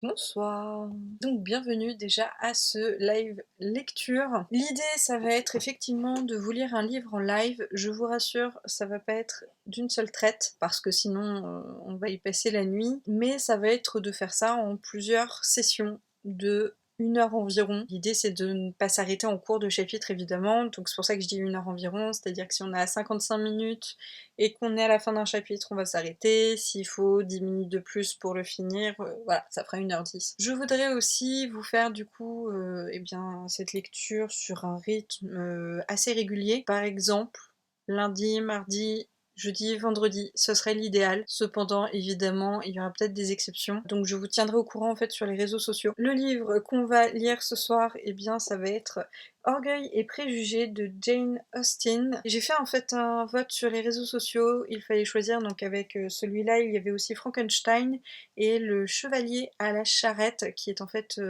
Bonsoir. Donc bienvenue déjà à ce live lecture. L'idée ça va être effectivement de vous lire un livre en live. Je vous rassure, ça va pas être d'une seule traite parce que sinon on va y passer la nuit. Mais ça va être de faire ça en plusieurs sessions de 1 heure environ. L'idée c'est de ne pas s'arrêter en cours de chapitre évidemment, donc c'est pour ça que je dis 1 heure environ, c'est-à-dire que si on est à 55 minutes et qu'on est à la fin d'un chapitre, on va s'arrêter. S'il faut 10 minutes de plus pour le finir, voilà, ça fera 1 h 10. Je voudrais aussi vous faire du coup eh bien, cette lecture sur un rythme assez régulier. Par exemple, lundi, mardi, jeudi, vendredi, ce serait l'idéal. Cependant, évidemment, il y aura peut-être des exceptions. Donc je vous tiendrai au courant en fait sur les réseaux sociaux. Le livre qu'on va lire ce soir, eh bien ça va être Orgueil et préjugés de Jane Austen. J'ai fait en fait un vote sur les réseaux sociaux, il fallait choisir, donc avec celui-là il y avait aussi Frankenstein et le chevalier à la charrette qui est en fait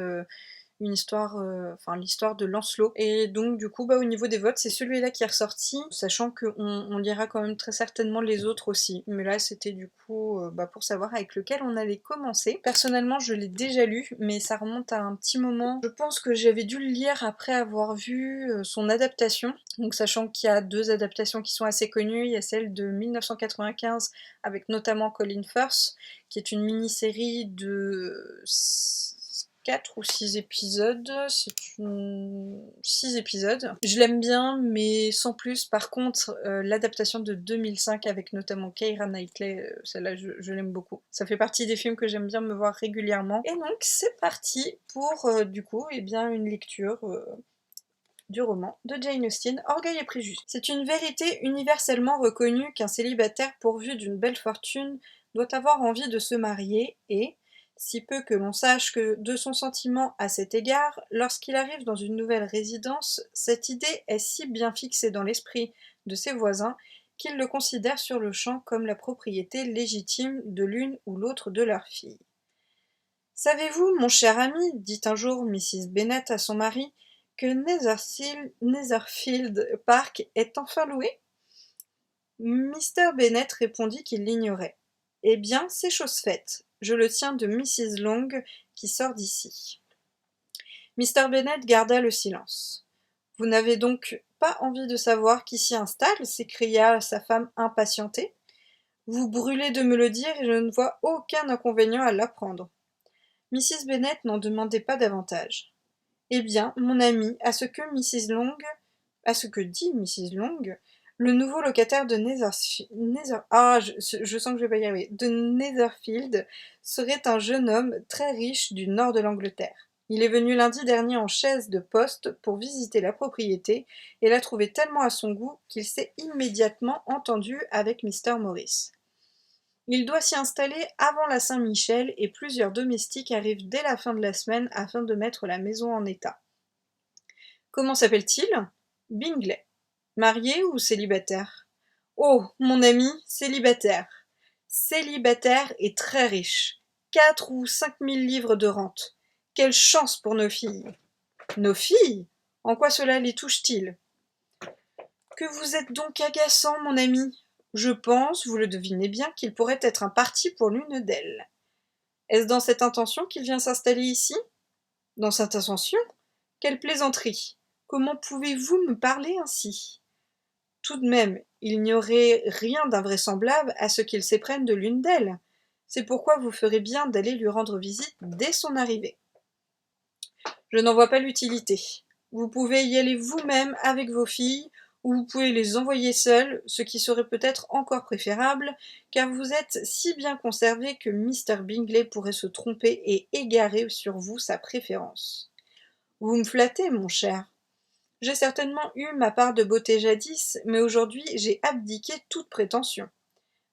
une histoire, enfin l'histoire de Lancelot. Et donc du coup, au niveau des votes, c'est celui-là qui est ressorti, sachant qu'on lira quand même très certainement les autres aussi. Mais là, c'était du coup pour savoir avec lequel on allait commencer. Personnellement, je l'ai déjà lu, mais ça remonte à un petit moment. Je pense que j'avais dû le lire après avoir vu son adaptation. Donc sachant qu'il y a 2 adaptations qui sont assez connues, il y a celle de 1995 avec notamment Colin Firth, qui est une mini-série de 4 ou 6 épisodes, c'est une 6 épisodes. Je l'aime bien, mais sans plus. Par contre, l'adaptation de 2005 avec notamment Keira Knightley, celle-là je l'aime beaucoup. Ça fait partie des films que j'aime bien me voir régulièrement. Et donc c'est parti pour du coup une lecture du roman de Jane Austen, Orgueil et préjugés. C'est une vérité universellement reconnue qu'un célibataire pourvu d'une belle fortune doit avoir envie de se marier et, si peu que l'on sache que de son sentiment à cet égard, lorsqu'il arrive dans une nouvelle résidence, cette idée est si bien fixée dans l'esprit de ses voisins qu'ils le considèrent sur le champ comme la propriété légitime de l'une ou l'autre de leurs filles. Savez-vous, mon cher ami, dit un jour Mrs. Bennet à son mari, que Netherfield Park est enfin loué? Mr. Bennet répondit qu'il l'ignorait. Eh bien, c'est chose faite. Je le tiens de Mrs. Long qui sort d'ici. Mr. Bennet garda le silence. Vous n'avez donc pas envie de savoir qui s'y installe? S'écria sa femme impatientée. Vous brûlez de me le dire et je ne vois aucun inconvénient à l'apprendre. Mrs. Bennet n'en demandait pas davantage. Eh bien, mon ami, à ce que dit Mrs. Long, le nouveau locataire de je sens que je vais pas y arriver, de Netherfield serait un jeune homme très riche du nord de l'Angleterre. Il est venu lundi dernier en chaise de poste pour visiter la propriété et l'a trouvée tellement à son goût qu'il s'est immédiatement entendu avec Mr. Morris. Il doit s'y installer avant la Saint-Michel et plusieurs domestiques arrivent dès la fin de la semaine afin de mettre la maison en état. Comment s'appelle-t-il? Bingley. Marié ou célibataire? Oh, mon ami, célibataire. Célibataire et très riche. 4 ou 5 000 livres de rente. Quelle chance pour nos filles! Nos filles? En quoi cela les touche-t-il? Que vous êtes donc agaçant, mon ami! Je pense, vous le devinez bien, qu'il pourrait être un parti pour l'une d'elles. Est-ce dans cette intention qu'il vient s'installer ici? Dans cette intention? Quelle plaisanterie! Comment pouvez-vous me parler ainsi? Tout de même, il n'y aurait rien d'invraisemblable à ce qu'il s'éprenne de l'une d'elles. C'est pourquoi vous ferez bien d'aller lui rendre visite dès son arrivée. Je n'en vois pas l'utilité. Vous pouvez y aller vous-même avec vos filles, ou vous pouvez les envoyer seules, ce qui serait peut-être encore préférable, car vous êtes si bien conservé que Mr. Bingley pourrait se tromper et égarer sur vous sa préférence. Vous me flattez, mon cher. J'ai certainement eu ma part de beauté jadis, mais aujourd'hui j'ai abdiqué toute prétention.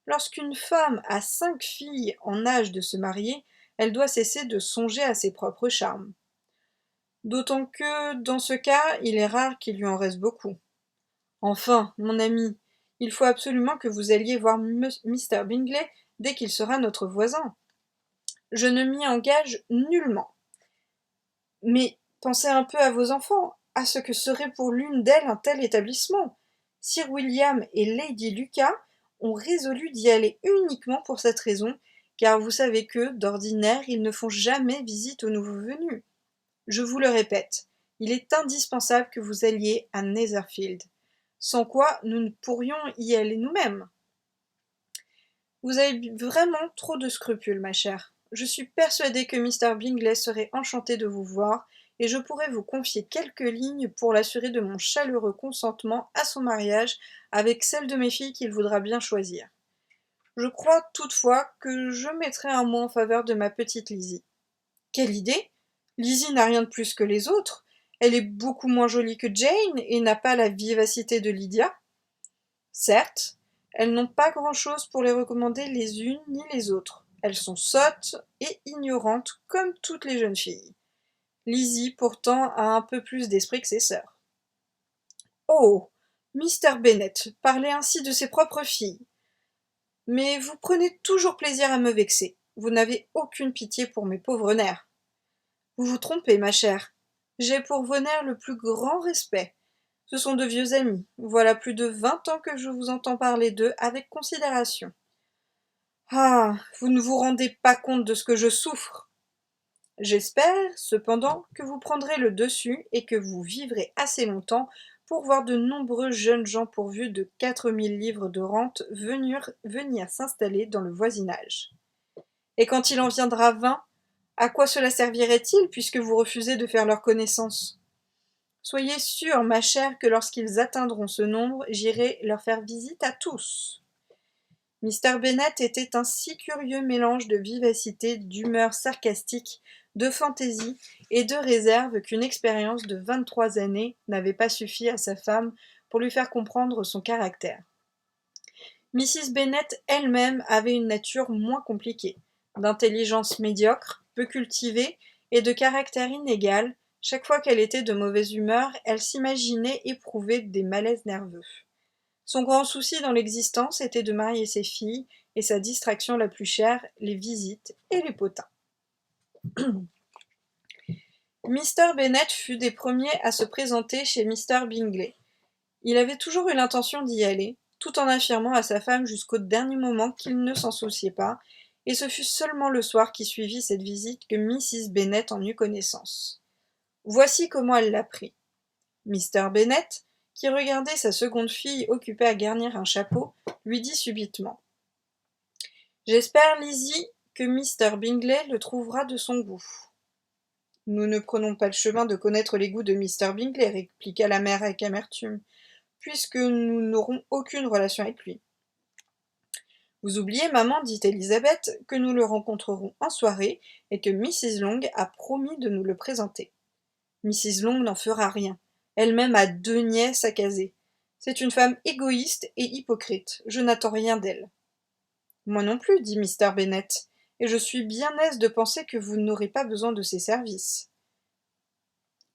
Lorsqu'une femme a 5 filles en âge de se marier, elle doit cesser de songer à ses propres charmes. D'autant que, dans ce cas, il est rare qu'il lui en reste beaucoup. Enfin, mon ami, il faut absolument que vous alliez voir Mr. Bingley dès qu'il sera notre voisin. Je ne m'y engage nullement. Mais pensez un peu à vos enfants, à ce que serait pour l'une d'elles un tel établissement. Sir William et Lady Lucas ont résolu d'y aller uniquement pour cette raison, car vous savez que, d'ordinaire, ils ne font jamais visite aux nouveaux venus. Je vous le répète, il est indispensable que vous alliez à Netherfield, sans quoi nous ne pourrions y aller nous-mêmes. Vous avez vraiment trop de scrupules, ma chère. Je suis persuadée que Mr. Bingley serait enchanté de vous voir, et je pourrais vous confier quelques lignes pour l'assurer de mon chaleureux consentement à son mariage avec celle de mes filles qu'il voudra bien choisir. Je crois toutefois que je mettrai un mot en faveur de ma petite Lizzie. Quelle idée! Lizzie n'a rien de plus que les autres. Elle est beaucoup moins jolie que Jane et n'a pas la vivacité de Lydia. Certes, elles n'ont pas grand-chose pour les recommander les unes ni les autres. Elles sont sottes et ignorantes comme toutes les jeunes filles. Lizzie, pourtant, a un peu plus d'esprit que ses sœurs. Oh, Mr. Bennet, parlez ainsi de ses propres filles. Mais vous prenez toujours plaisir à me vexer. Vous n'avez aucune pitié pour mes pauvres nerfs. Vous vous trompez, ma chère. J'ai pour vos nerfs le plus grand respect. Ce sont de vieux amis. Voilà plus de 20 ans que je vous entends parler d'eux avec considération. Ah, vous ne vous rendez pas compte de ce que je souffre. J'espère, cependant, que vous prendrez le dessus et que vous vivrez assez longtemps pour voir de nombreux jeunes gens pourvus de 4000 livres de rente venir s'installer dans le voisinage. Et quand il en viendra 20, à quoi cela servirait-il puisque vous refusez de faire leur connaissance? Soyez sûre, ma chère, que lorsqu'ils atteindront ce nombre, j'irai leur faire visite à tous. Mr. Bennet était un si curieux mélange de vivacité, d'humeur sarcastique, de fantaisie et de réserve qu'une expérience de 23 années n'avait pas suffi à sa femme pour lui faire comprendre son caractère. Mrs. Bennet elle-même avait une nature moins compliquée, d'intelligence médiocre, peu cultivée et de caractère inégal. Chaque fois qu'elle était de mauvaise humeur, elle s'imaginait éprouver des malaises nerveux. Son grand souci dans l'existence était de marier ses filles, et sa distraction la plus chère, les visites et les potins. Mr. Bennet fut des premiers à se présenter chez Mr. Bingley. Il avait toujours eu l'intention d'y aller, tout en affirmant à sa femme jusqu'au dernier moment qu'il ne s'en souciait pas, et ce fut seulement le soir qui suivit cette visite que Mrs. Bennet en eut connaissance. Voici comment elle l'apprit. Mr. Bennet, qui regardait sa seconde fille occupée à garnir un chapeau, lui dit subitement. « J'espère, Lizzie, que Mr. Bingley le trouvera de son goût. » « Nous ne prenons pas le chemin de connaître les goûts de Mr. Bingley, répliqua la mère avec amertume, puisque nous n'aurons aucune relation avec lui. Vous oubliez, maman, dit Elisabeth, que nous le rencontrerons en soirée et que Mrs. Long a promis de nous le présenter. Mrs. Long n'en fera rien. Elle-même a 2 nièces à caser. C'est une femme égoïste et hypocrite. Je n'attends rien d'elle. Moi non plus, dit Mr. Bennet, et je suis bien aise de penser que vous n'aurez pas besoin de ses services.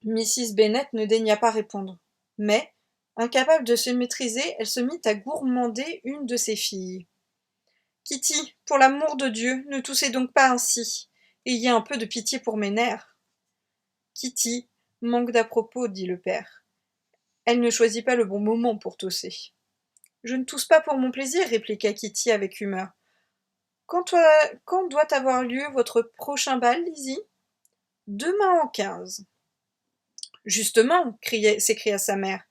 Mrs. Bennet ne daigna pas répondre, mais, incapable de se maîtriser, elle se mit à gourmander une de ses filles. Kitty, pour l'amour de Dieu, ne toussez donc pas ainsi. Ayez un peu de pitié pour mes nerfs. Kitty manque d'à-propos, dit le père. Elle ne choisit pas le bon moment pour tousser. Je ne tousse pas pour mon plaisir, répliqua Kitty avec humeur. Quand doit avoir lieu votre prochain bal, Lizzie? Demain en 15. Justement, s'écria sa mère,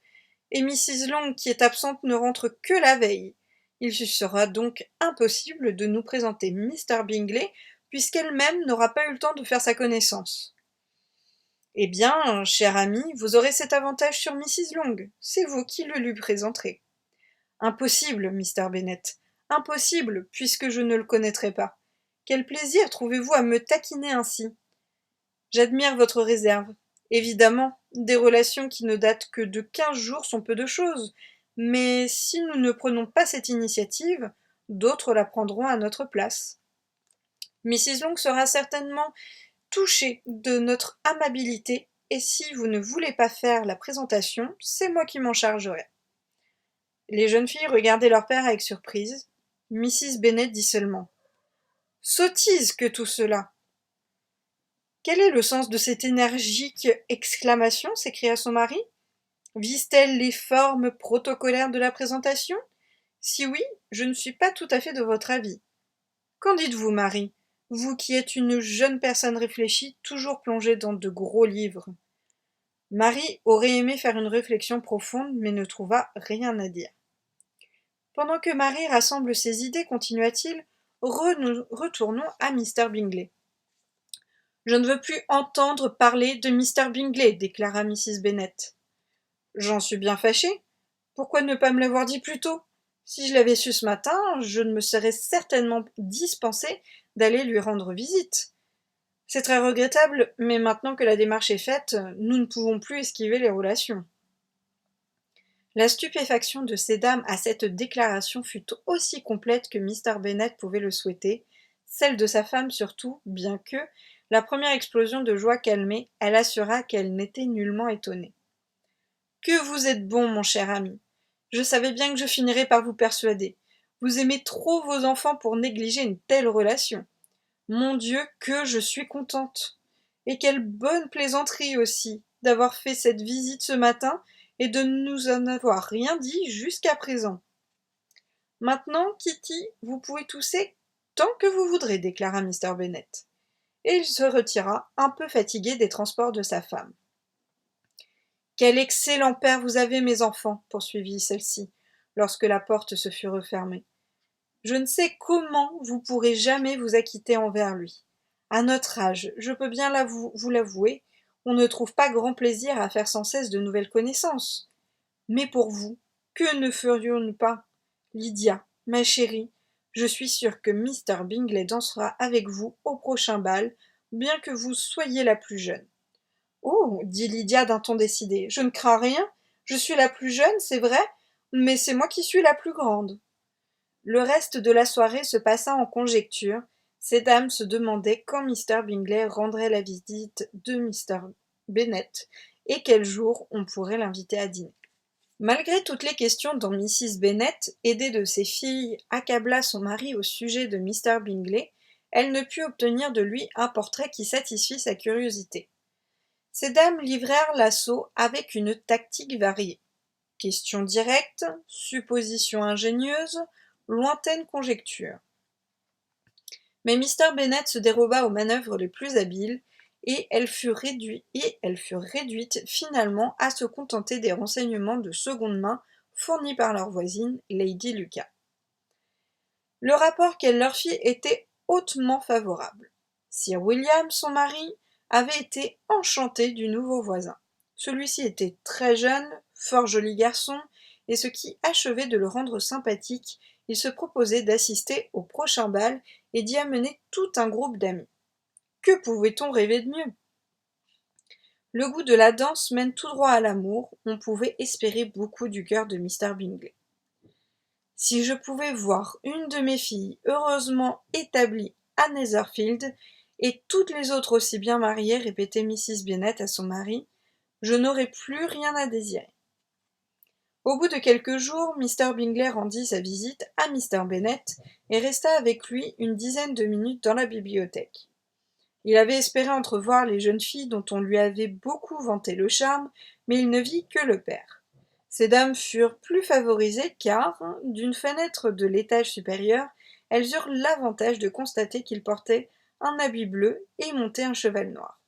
et Mrs. Long, qui est absente, ne rentre que la veille. Il sera donc impossible de nous présenter Mr. Bingley, puisqu'elle-même n'aura pas eu le temps de faire sa connaissance. Eh bien, cher ami, vous aurez cet avantage sur Mrs. Long, c'est vous qui le lui présenterez. Impossible, Mr. Bennet, impossible, puisque je ne le connaîtrai pas. Quel plaisir trouvez-vous à me taquiner ainsi? J'admire votre réserve. Évidemment, des relations qui ne datent que de 15 jours sont peu de choses, mais si nous ne prenons pas cette initiative, d'autres la prendront à notre place. Mrs. Long sera certainement touchée de notre amabilité, et si vous ne voulez pas faire la présentation, c'est moi qui m'en chargerai. Les jeunes filles regardaient leur père avec surprise. Mrs. Bennet dit seulement « Sottise que tout cela !» Quel est le sens de cette énergique exclamation s'écria son mari. Vise-t-elle les formes protocolaires de la présentation? Si oui, je ne suis pas tout à fait de votre avis. Qu'en dites-vous, Marie, vous qui êtes une jeune personne réfléchie, toujours plongée dans de gros livres? Marie aurait aimé faire une réflexion profonde, mais ne trouva rien à dire. Pendant que Marie rassemble ses idées, continua-t-il, retournons à Mr. Bingley. Je ne veux plus entendre parler de Mr. Bingley, déclara Mrs. Bennet. J'en suis bien fâchée. Pourquoi ne pas me l'avoir dit plus tôt? Si je l'avais su ce matin, je ne me serais certainement dispensée d'aller lui rendre visite. C'est très regrettable, mais maintenant que la démarche est faite, nous ne pouvons plus esquiver les relations. La stupéfaction de ces dames à cette déclaration fut aussi complète que Mr. Bennet pouvait le souhaiter, celle de sa femme surtout, bien que, la première explosion de joie calmée, elle assura qu'elle n'était nullement étonnée. « Que vous êtes bon, mon cher ami. Je savais bien que je finirais par vous persuader. Vous aimez trop vos enfants pour négliger une telle relation. Mon Dieu, que je suis contente. Et quelle bonne plaisanterie aussi, d'avoir fait cette visite ce matin et de ne nous en avoir rien dit jusqu'à présent. Maintenant, Kitty, vous pouvez tousser tant que vous voudrez, déclara Mr. Bennet. Et il se retira, un peu fatigué des transports de sa femme. Quel excellent père vous avez, mes enfants, poursuivit celle-ci, lorsque la porte se fut refermée. Je ne sais comment vous pourrez jamais vous acquitter envers lui. À notre âge, je peux bien vous l'avouer, on ne trouve pas grand plaisir à faire sans cesse de nouvelles connaissances. Mais pour vous, que ne ferions-nous pas? Lydia, ma chérie, je suis sûre que Mr. Bingley dansera avec vous au prochain bal, bien que vous soyez la plus jeune. Oh, dit Lydia d'un ton décidé, je ne crains rien. Je suis la plus jeune, c'est vrai, mais c'est moi qui suis la plus grande. Le reste de la soirée se passa en conjectures. Ces dames se demandaient quand Mr. Bingley rendrait la visite de Mr. Bennet et quel jour on pourrait l'inviter à dîner. Malgré toutes les questions dont Mrs. Bennet, aidée de ses filles, accabla son mari au sujet de Mr. Bingley, elle ne put obtenir de lui un portrait qui satisfît sa curiosité. Ces dames livrèrent l'assaut avec une tactique variée. Questions directes, suppositions ingénieuses, lointaines conjectures. Mais Mr. Bennet se déroba aux manœuvres les plus habiles, et elle fut réduite finalement à se contenter des renseignements de seconde main fournis par leur voisine, Lady Lucas. Le rapport qu'elle leur fit était hautement favorable. Sir William, son mari, avait été enchanté du nouveau voisin. Celui-ci était très jeune, fort joli garçon, et ce qui achevait de le rendre sympathique, il se proposait d'assister au prochain bal et d'y amener tout un groupe d'amis. Que pouvait-on rêver de mieux? Le goût de la danse mène tout droit à l'amour, on pouvait espérer beaucoup du cœur de Mr. Bingley. Si je pouvais voir une de mes filles heureusement établie à Netherfield, et toutes les autres aussi bien mariées, répétait Mrs. Bennet à son mari, je n'aurais plus rien à désirer. Au bout de quelques jours, Mr. Bingley rendit sa visite à Mr. Bennet et resta avec lui une dizaine de minutes dans la bibliothèque. Il avait espéré entrevoir les jeunes filles dont on lui avait beaucoup vanté le charme, mais il ne vit que le père. Ces dames furent plus favorisées car, d'une fenêtre de l'étage supérieur, elles eurent l'avantage de constater qu'il portait un habit bleu et montait un cheval noir.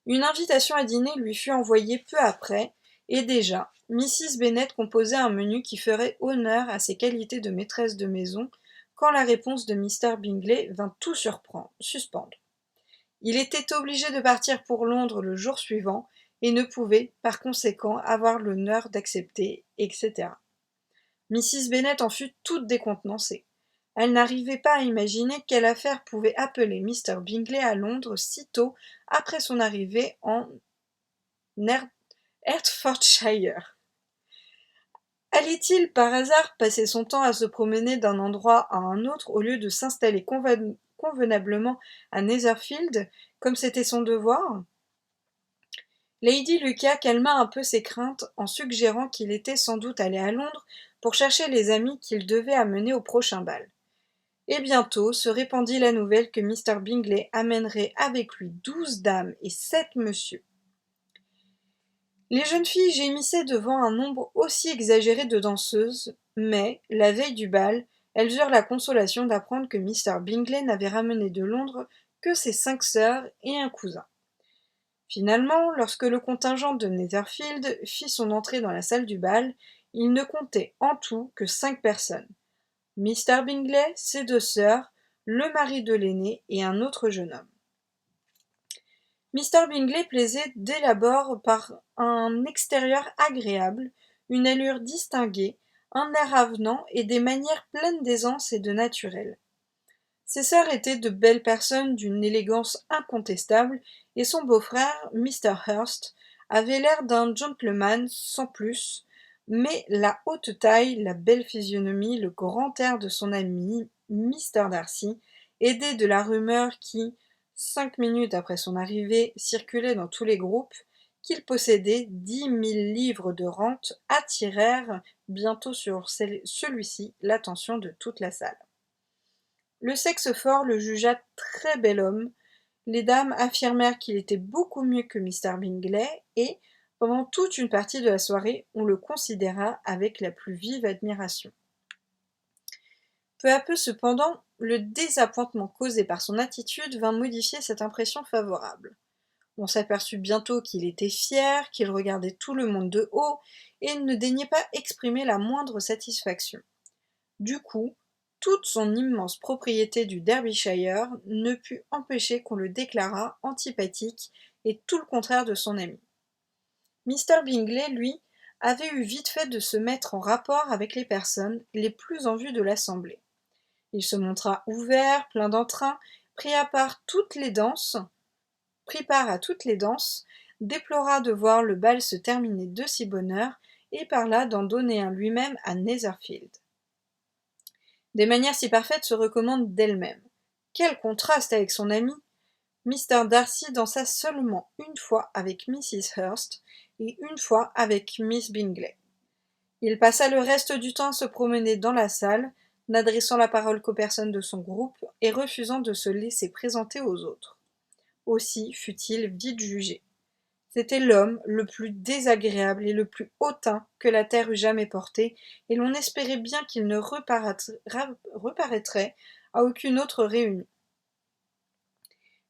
Une invitation à dîner lui fut envoyée peu après, et déjà, Mrs. Bennet composait un menu qui ferait honneur à ses qualités de maîtresse de maison, quand la réponse de Mr. Bingley vint tout suspendre. Il était obligé de partir pour Londres le jour suivant, et ne pouvait, par conséquent, avoir l'honneur d'accepter, etc. Mrs. Bennet en fut toute décontenancée. Elle n'arrivait pas à imaginer quelle affaire pouvait appeler Mr. Bingley à Londres si tôt après son arrivée en Hertfordshire. Allait-il par hasard passer son temps à se promener d'un endroit à un autre au lieu de s'installer convenablement à Netherfield, comme c'était son devoir? Lady Lucas calma un peu ses craintes en suggérant qu'il était sans doute allé à Londres pour chercher les amis qu'il devait amener au prochain bal. Et bientôt se répandit la nouvelle que Mr. Bingley amènerait avec lui 12 dames et 7 messieurs. Les jeunes filles gémissaient devant un nombre aussi exagéré de danseuses, mais, la veille du bal, elles eurent la consolation d'apprendre que Mr. Bingley n'avait ramené de Londres que ses 5 sœurs et un cousin. Finalement, lorsque le contingent de Netherfield fit son entrée dans la salle du bal, il ne comptait en tout que 5 personnes. Mr. Bingley, ses 2 sœurs, le mari de l'aîné et un autre jeune homme. Mr. Bingley plaisait dès l'abord par un extérieur agréable, une allure distinguée, un air avenant et des manières pleines d'aisance et de naturel. Ses sœurs étaient de belles personnes d'une élégance incontestable, et son beau-frère, Mr. Hurst, avait l'air d'un gentleman sans plus, mais la haute taille, la belle physionomie, le grand air de son ami, Mr. Darcy, aidé de la rumeur qui, 5 minutes après son arrivée, circulait dans tous les groupes, qu'il possédait 10 000 livres de rente, attirèrent bientôt sur celui-ci l'attention de toute la salle. Le sexe fort le jugea très bel homme, les dames affirmèrent qu'il était beaucoup mieux que Mr. Bingley, et, pendant toute une partie de la soirée, on le considéra avec la plus vive admiration. Peu à peu cependant, le désappointement causé par son attitude vint modifier cette impression favorable. On s'aperçut bientôt qu'il était fier, qu'il regardait tout le monde de haut, et ne daignait pas exprimer la moindre satisfaction. Du coup, toute son immense propriété du Derbyshire ne put empêcher qu'on le déclarât antipathique et tout le contraire de son ami. Mr. Bingley, lui, avait eu vite fait de se mettre en rapport avec les personnes les plus en vue de l'assemblée. Il se montra ouvert, plein d'entrain, prit part à toutes les danses, déplora de voir le bal se terminer de si bonne heure, et parla d'en donner un lui-même à Netherfield. Des manières si parfaites se recommandent d'elles-mêmes. Quel contraste avec son ami! Mr. Darcy dansa seulement une fois avec Mrs. Hurst et une fois avec Miss Bingley. Il passa le reste du temps à se promener dans la salle, n'adressant la parole qu'aux personnes de son groupe et refusant de se laisser présenter aux autres. Aussi fut-il vite jugé. C'était l'homme le plus désagréable et le plus hautain que la terre eût jamais porté, et l'on espérait bien qu'il ne reparaîtrait à aucune autre réunion.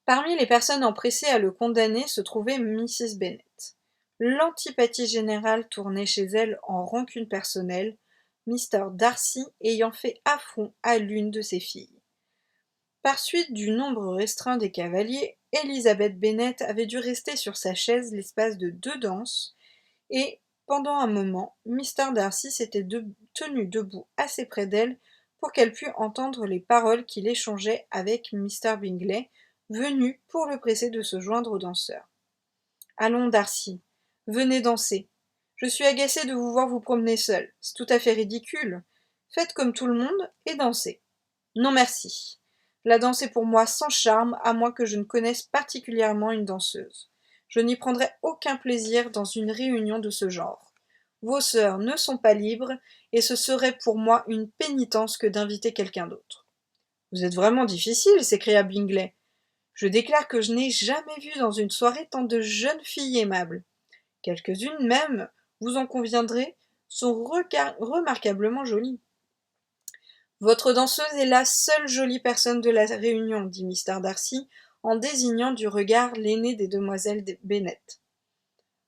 Parmi les personnes empressées à le condamner se trouvait Mrs. Bennet. L'antipathie générale tournait chez elle en rancune personnelle, Mr. Darcy ayant fait affront à l'une de ses filles. Par suite du nombre restreint des cavaliers, Elizabeth Bennet avait dû rester sur sa chaise l'espace de 2 danses, et, pendant un moment, Mr. Darcy s'était tenu debout assez près d'elle pour qu'elle pût entendre les paroles qu'il échangeait avec Mr. Bingley, venu pour le presser de se joindre aux danseurs. « Allons, Darcy, venez danser. Je suis agacée de vous voir vous promener seul. C'est tout à fait ridicule. Faites comme tout le monde et dansez. Non merci. La danse est pour moi sans charme, à moins que je ne connaisse particulièrement une danseuse. Je n'y prendrai aucun plaisir dans une réunion de ce genre. Vos sœurs ne sont pas libres, et ce serait pour moi une pénitence que d'inviter quelqu'un d'autre. »« Vous êtes vraiment difficile, s'écria Bingley. Je déclare que je n'ai jamais vu dans une soirée tant de jeunes filles aimables. Quelques-unes même, vous en conviendrez, sont remarquablement jolies. »« Votre danseuse est la seule jolie personne de la réunion, dit Mr. Darcy, en désignant du regard l'aînée des demoiselles Bennet.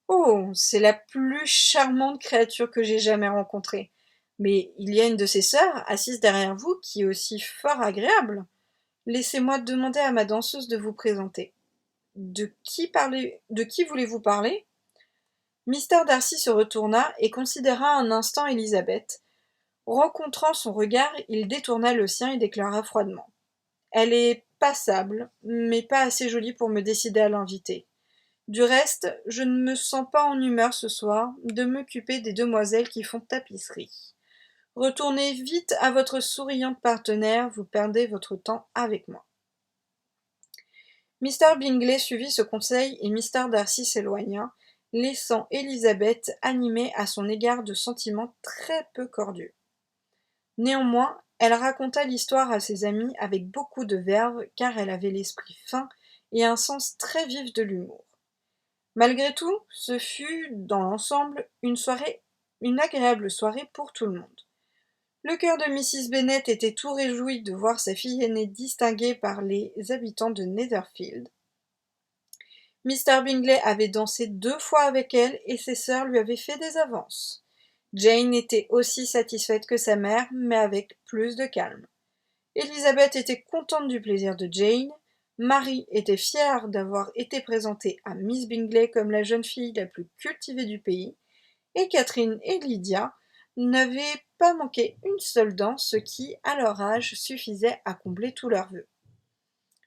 Oh, c'est la plus charmante créature que j'ai jamais rencontrée. Mais il y a une de ses sœurs, assise derrière vous, qui est aussi fort agréable. Laissez-moi demander à ma danseuse de vous présenter. De qui voulez-vous parler ? Mr. Darcy se retourna et considéra un instant Élisabeth. Rencontrant son regard, il détourna le sien et déclara froidement. Elle est passable, mais pas assez jolie pour me décider à l'inviter. Du reste, je ne me sens pas en humeur ce soir de m'occuper des demoiselles qui font tapisserie. Retournez vite à votre souriante partenaire, vous perdez votre temps avec moi. Mr. Bingley suivit ce conseil et Mr. Darcy s'éloigna, laissant Élisabeth animée à son égard de sentiments très peu cordiaux. Néanmoins, elle raconta l'histoire à ses amis avec beaucoup de verve, car elle avait l'esprit fin et un sens très vif de l'humour. Malgré tout, ce fut, dans l'ensemble, une agréable soirée pour tout le monde. Le cœur de Mrs. Bennet était tout réjoui de voir sa fille aînée distinguée par les habitants de Netherfield. Mr. Bingley avait dansé 2 fois avec elle et ses sœurs lui avaient fait des avances. Jane était aussi satisfaite que sa mère, mais avec plus de calme. Elizabeth était contente du plaisir de Jane, Marie était fière d'avoir été présentée à Miss Bingley comme la jeune fille la plus cultivée du pays, et Catherine et Lydia n'avaient pas manqué une seule danse, ce qui, à leur âge, suffisait à combler tous leurs vœux.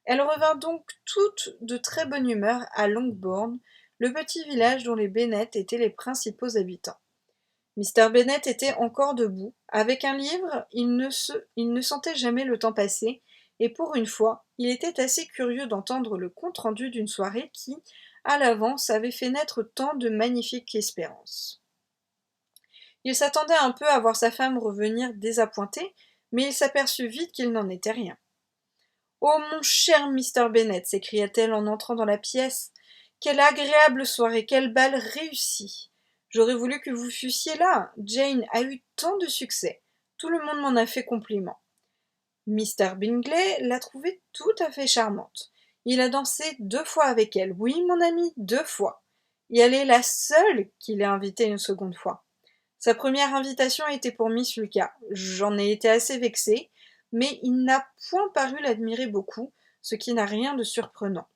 Elles revinrent donc toutes de très bonne humeur à Longbourn, le petit village dont les Bennet étaient les principaux habitants. Mr. Bennet était encore debout. Avec un livre, il ne sentait jamais le temps passer, et pour une fois, il était assez curieux d'entendre le compte-rendu d'une soirée qui, à l'avance, avait fait naître tant de magnifiques espérances. Il s'attendait un peu à voir sa femme revenir désappointée, mais il s'aperçut vite qu'il n'en était rien. « Oh, mon cher Mr. Bennet !» s'écria-t-elle en entrant dans la pièce. « Quelle agréable soirée, quel bal réussi ! J'aurais voulu que vous fussiez là. Jane a eu tant de succès. Tout le monde m'en a fait compliment. Mr. Bingley l'a trouvée tout à fait charmante. Il a dansé 2 fois avec elle. Oui, mon ami, 2 fois. Et elle est la seule qu'il ait invitée une seconde fois. Sa première invitation était pour Miss Lucas. J'en ai été assez vexée, mais il n'a point paru l'admirer beaucoup, ce qui n'a rien de surprenant.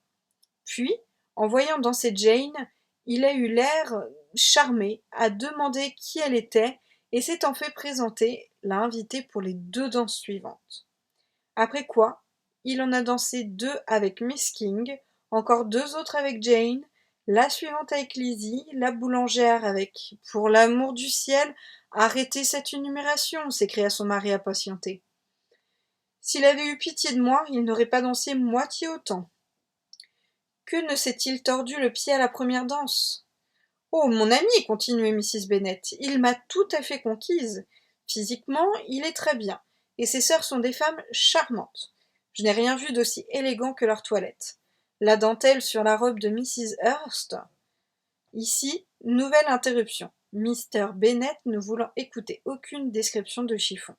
Puis, en voyant danser Jane, il a eu l'air charmé, a demandé qui elle était, et s'étant fait présenter, l'a invitée pour les 2 danses suivantes. Après quoi, il en a dansé 2 avec Miss King, encore 2 autres avec Jane, la suivante avec Lizzie, la boulangère avec « Pour l'amour du ciel, arrêtez cette énumération !» s'écria son mari impatienté. S'il avait eu pitié de moi, il n'aurait pas dansé moitié autant. Que ne s'est-il tordu le pied à la première danse? Oh, mon ami, continuait Mrs. Bennet, il m'a tout à fait conquise. Physiquement, il est très bien, et ses sœurs sont des femmes charmantes. Je n'ai rien vu d'aussi élégant que leur toilette. La dentelle sur la robe de Mrs. Hurst. Ici, nouvelle interruption. Mr. Bennet ne voulant écouter aucune description de chiffon.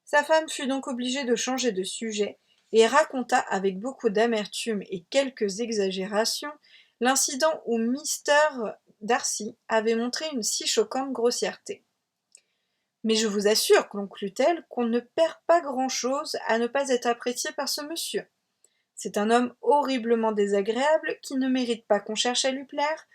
Sa femme fut donc obligée de changer de sujet et raconta avec beaucoup d'amertume et quelques exagérations l'incident où Mr. Darcy avait montré une si choquante grossièreté. Mais je vous assure, conclut-elle, qu'on ne perd pas grand-chose à ne pas être apprécié par ce monsieur. C'est un homme horriblement désagréable qui ne mérite pas qu'on cherche à lui plaire.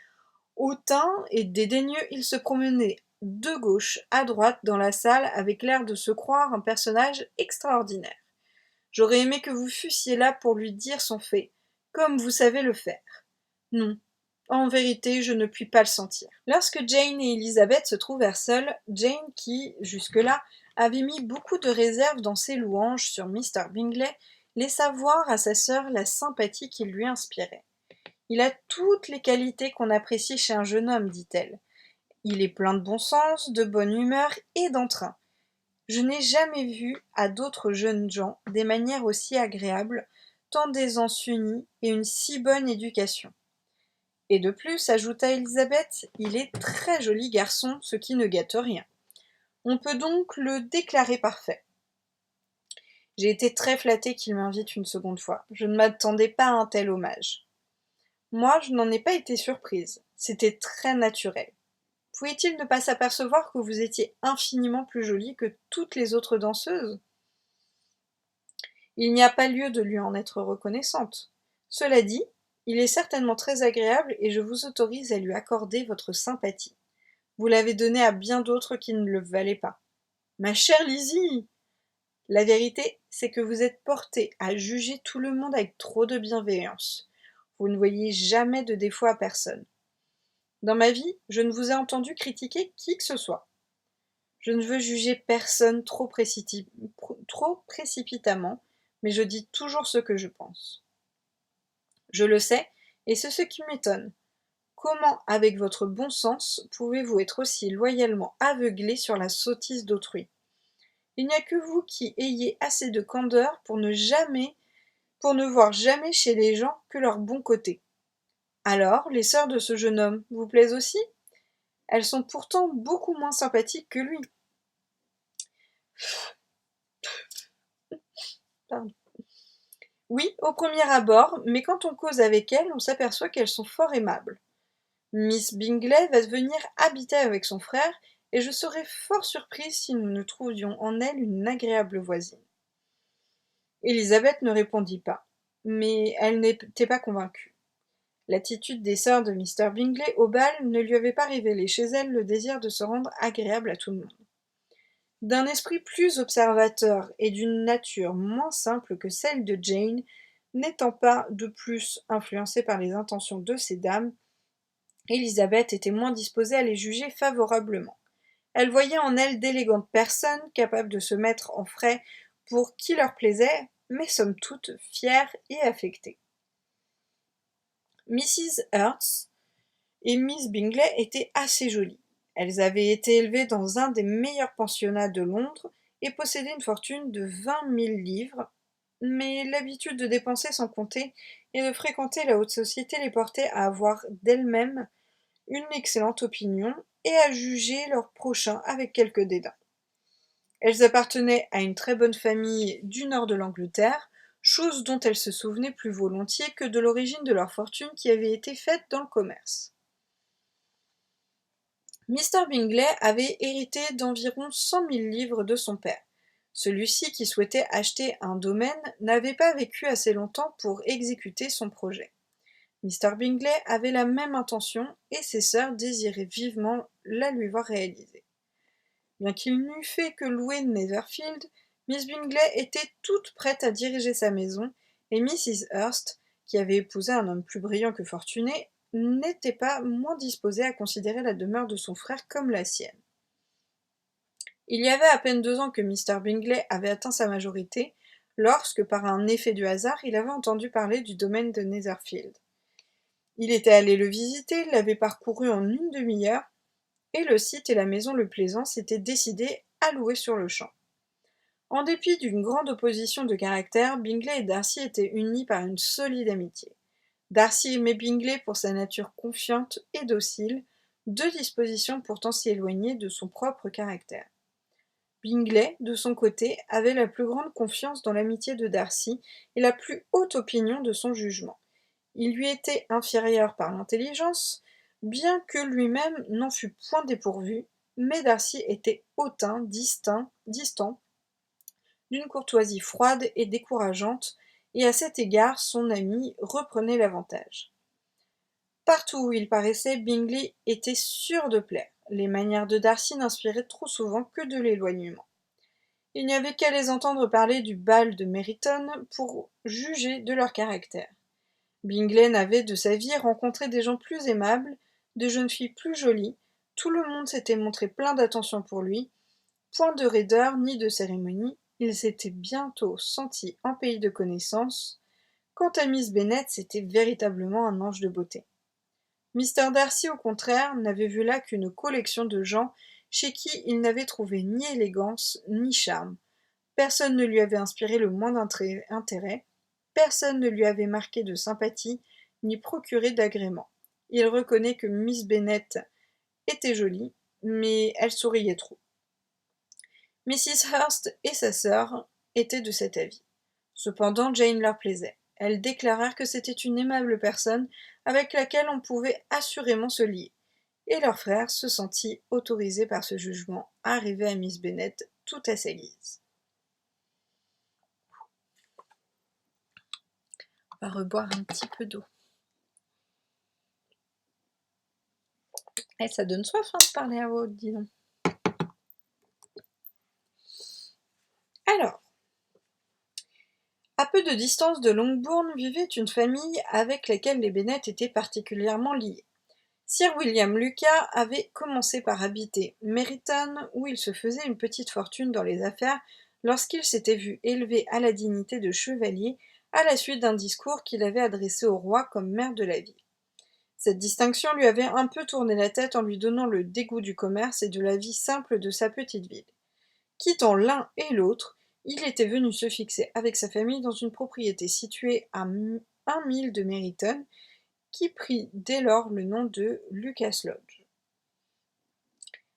Hautain et dédaigneux, il se promenait de gauche à droite dans la salle avec l'air de se croire un personnage extraordinaire. J'aurais aimé que vous fussiez là pour lui dire son fait, comme vous savez le faire. Non, en vérité, je ne puis pas le sentir. Lorsque Jane et Elizabeth se trouvèrent seules, Jane, qui, jusque-là, avait mis beaucoup de réserve dans ses louanges sur Mr. Bingley, laissa voir à sa sœur la sympathie qu'il lui inspirait. Il a toutes les qualités qu'on apprécie chez un jeune homme, dit-elle. Il est plein de bon sens, de bonne humeur et d'entrain. Je n'ai jamais vu à d'autres jeunes gens des manières aussi agréables, tant d'aisance unie et une si bonne éducation. Et de plus, ajouta Elisabeth, il est très joli garçon, ce qui ne gâte rien. On peut donc le déclarer parfait. J'ai été très flattée qu'il m'invite une seconde fois. Je ne m'attendais pas à un tel hommage. Moi, je n'en ai pas été surprise. C'était très naturel. Pouvait-il ne pas s'apercevoir que vous étiez infiniment plus jolie que toutes les autres danseuses? Il n'y a pas lieu de lui en être reconnaissante. Cela dit, il est certainement très agréable et je vous autorise à lui accorder votre sympathie. Vous l'avez donné à bien d'autres qui ne le valaient pas. Ma chère Lizzie! La vérité, c'est que vous êtes portée à juger tout le monde avec trop de bienveillance. Vous ne voyez jamais de défaut à personne. Dans ma vie, je ne vous ai entendu critiquer qui que ce soit. Je ne veux juger personne trop précipitamment, mais je dis toujours ce que je pense. Je le sais, et c'est ce qui m'étonne. Comment, avec votre bon sens, pouvez-vous être aussi loyalement aveuglé sur la sottise d'autrui? Il n'y a que vous qui ayez assez de candeur pour ne voir jamais chez les gens que leur bon côté. Alors, les sœurs de ce jeune homme vous plaisent aussi? Elles sont pourtant beaucoup moins sympathiques que lui. Pardon. Oui, au premier abord, mais quand on cause avec elles, on s'aperçoit qu'elles sont fort aimables. Miss Bingley va venir habiter avec son frère, et je serais fort surprise si nous ne trouvions en elle une agréable voisine. Élisabeth ne répondit pas, mais elle n'était pas convaincue. L'attitude des sœurs de Mr. Bingley au bal ne lui avait pas révélé chez elle le désir de se rendre agréable à tout le monde. D'un esprit plus observateur et d'une nature moins simple que celle de Jane, n'étant pas de plus influencée par les intentions de ces dames, Élisabeth était moins disposée à les juger favorablement. Elle voyait en elles d'élégantes personnes capables de se mettre en frais pour qui leur plaisait, mais somme toute fières et affectées. Mrs. Hurst et Miss Bingley étaient assez jolies. Elles avaient été élevées dans un des meilleurs pensionnats de Londres et possédaient une fortune de 20 000 livres, mais l'habitude de dépenser sans compter et de fréquenter la haute société les portait à avoir d'elles-mêmes une excellente opinion et à juger leurs prochains avec quelque dédain. Elles appartenaient à une très bonne famille du nord de l'Angleterre, chose dont elles se souvenaient plus volontiers que de l'origine de leur fortune qui avait été faite dans le commerce. Mr. Bingley avait hérité d'environ 100 000 livres de son père. Celui-ci, qui souhaitait acheter un domaine, n'avait pas vécu assez longtemps pour exécuter son projet. Mr. Bingley avait la même intention et ses sœurs désiraient vivement la lui voir réalisée. Bien qu'il n'eût fait que louer Netherfield, Miss Bingley était toute prête à diriger sa maison, et Mrs. Hurst, qui avait épousé un homme plus brillant que fortuné, n'était pas moins disposée à considérer la demeure de son frère comme la sienne. Il y avait à peine 2 ans que Mr. Bingley avait atteint sa majorité, lorsque, par un effet du hasard, il avait entendu parler du domaine de Netherfield. Il était allé le visiter, l'avait parcouru en une demi-heure, et le site et la maison Le Plaisant s'étaient décidés à louer sur le champ. En dépit d'une grande opposition de caractère, Bingley et Darcy étaient unis par une solide amitié. Darcy aimait Bingley pour sa nature confiante et docile, 2 dispositions pourtant si éloignées de son propre caractère. Bingley, de son côté, avait la plus grande confiance dans l'amitié de Darcy et la plus haute opinion de son jugement. Il lui était inférieur par l'intelligence, bien que lui-même n'en fût point dépourvu, mais Darcy était hautain, distant, d'une courtoisie froide et décourageante, et à cet égard son ami reprenait l'avantage. Partout où il paraissait, Bingley était sûr de plaire. Les manières de Darcy n'inspiraient trop souvent que de l'éloignement. Il n'y avait qu'à les entendre parler du bal de Meryton pour juger de leur caractère. Bingley n'avait de sa vie rencontré des gens plus aimables, de jeunes filles plus jolies, tout le monde s'était montré plein d'attention pour lui, point de raideur ni de cérémonie, il s'était bientôt senti en pays de connaissance. Quant à Miss Bennet, c'était véritablement un ange de beauté. Mr. Darcy, au contraire, n'avait vu là qu'une collection de gens chez qui il n'avait trouvé ni élégance ni charme. Personne ne lui avait inspiré le moindre intérêt, personne ne lui avait marqué de sympathie ni procuré d'agrément. Il reconnaît que Miss Bennet était jolie, mais elle souriait trop. Mrs. Hurst et sa sœur étaient de cet avis. Cependant, Jane leur plaisait. Elles déclarèrent que c'était une aimable personne avec laquelle on pouvait assurément se lier, et leur frère se sentit autorisé par ce jugement à arriver à Miss Bennet tout à sa guise. On va reboire un petit peu d'eau. Ça donne soif de parler à haute, dis donc. Alors, à peu de distance de Longbourn vivait une famille avec laquelle les Bennet étaient particulièrement liés. Sir William Lucas avait commencé par habiter Meryton, où il se faisait une petite fortune dans les affaires, lorsqu'il s'était vu élevé à la dignité de chevalier à la suite d'un discours qu'il avait adressé au roi comme maire de la ville. Cette distinction lui avait un peu tourné la tête en lui donnant le dégoût du commerce et de la vie simple de sa petite ville. Quittant l'un et l'autre, il était venu se fixer avec sa famille dans une propriété située à 1 mille de Meryton, qui prit dès lors le nom de Lucas Lodge.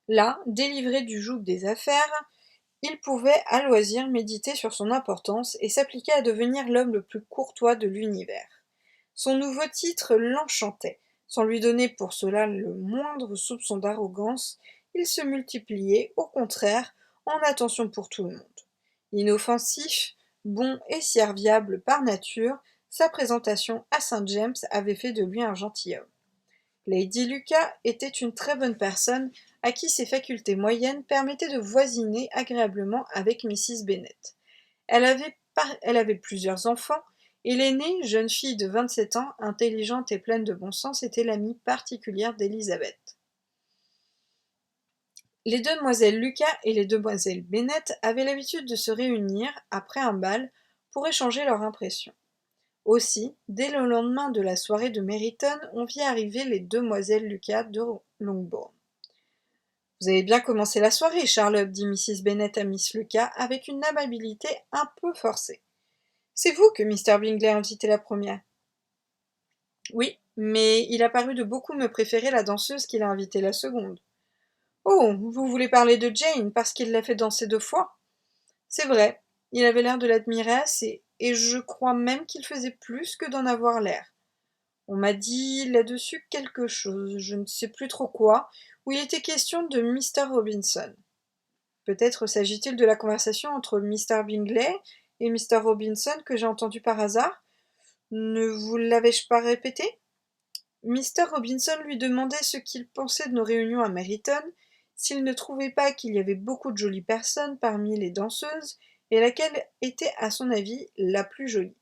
Là, délivré du joug des affaires, Il pouvait à loisir méditer sur son importance et s'appliquer à devenir l'homme le plus courtois de l'univers. Son nouveau titre l'enchantait. Sans lui donner pour cela le moindre soupçon d'arrogance, il se multipliait, au contraire, en attention pour tout le monde. Inoffensif, bon et serviable par nature, sa présentation à Saint James avait fait de lui un gentilhomme. Lady Lucas était une très bonne personne à qui ses facultés moyennes permettaient de voisiner agréablement avec Mrs. Bennet. Elle avait plusieurs enfants, et l'aînée, jeune fille de 27 ans, intelligente et pleine de bon sens, était l'amie particulière d'Elizabeth. Les demoiselles Lucas et les demoiselles Bennet avaient l'habitude de se réunir, après un bal, pour échanger leurs impressions. Aussi, dès le lendemain de la soirée de Meryton, on vit arriver les demoiselles Lucas de Longbourn. « Vous avez bien commencé la soirée, Charlotte, dit Mrs. Bennet à Miss Lucas, avec une amabilité un peu forcée. C'est vous que Mr. Bingley a invité la première. Oui, mais il a paru de beaucoup me préférer la danseuse qu'il a invitée la seconde. Oh, vous voulez parler de Jane, parce qu'il l'a fait danser 2 fois? C'est vrai, il avait l'air de l'admirer assez, et je crois même qu'il faisait plus que d'en avoir l'air. On m'a dit là-dessus quelque chose, je ne sais plus trop quoi, où il était question de Mr. Robinson. Peut-être s'agit-il de la conversation entre Mr. Bingley et Mr. Robinson que j'ai entendue par hasard? Ne vous l'avais-je pas répété? Mr. Robinson lui demandait ce qu'il pensait de nos réunions à Meryton, s'il ne trouvait pas qu'il y avait beaucoup de jolies personnes parmi les danseuses, et laquelle était, à son avis, la plus jolie.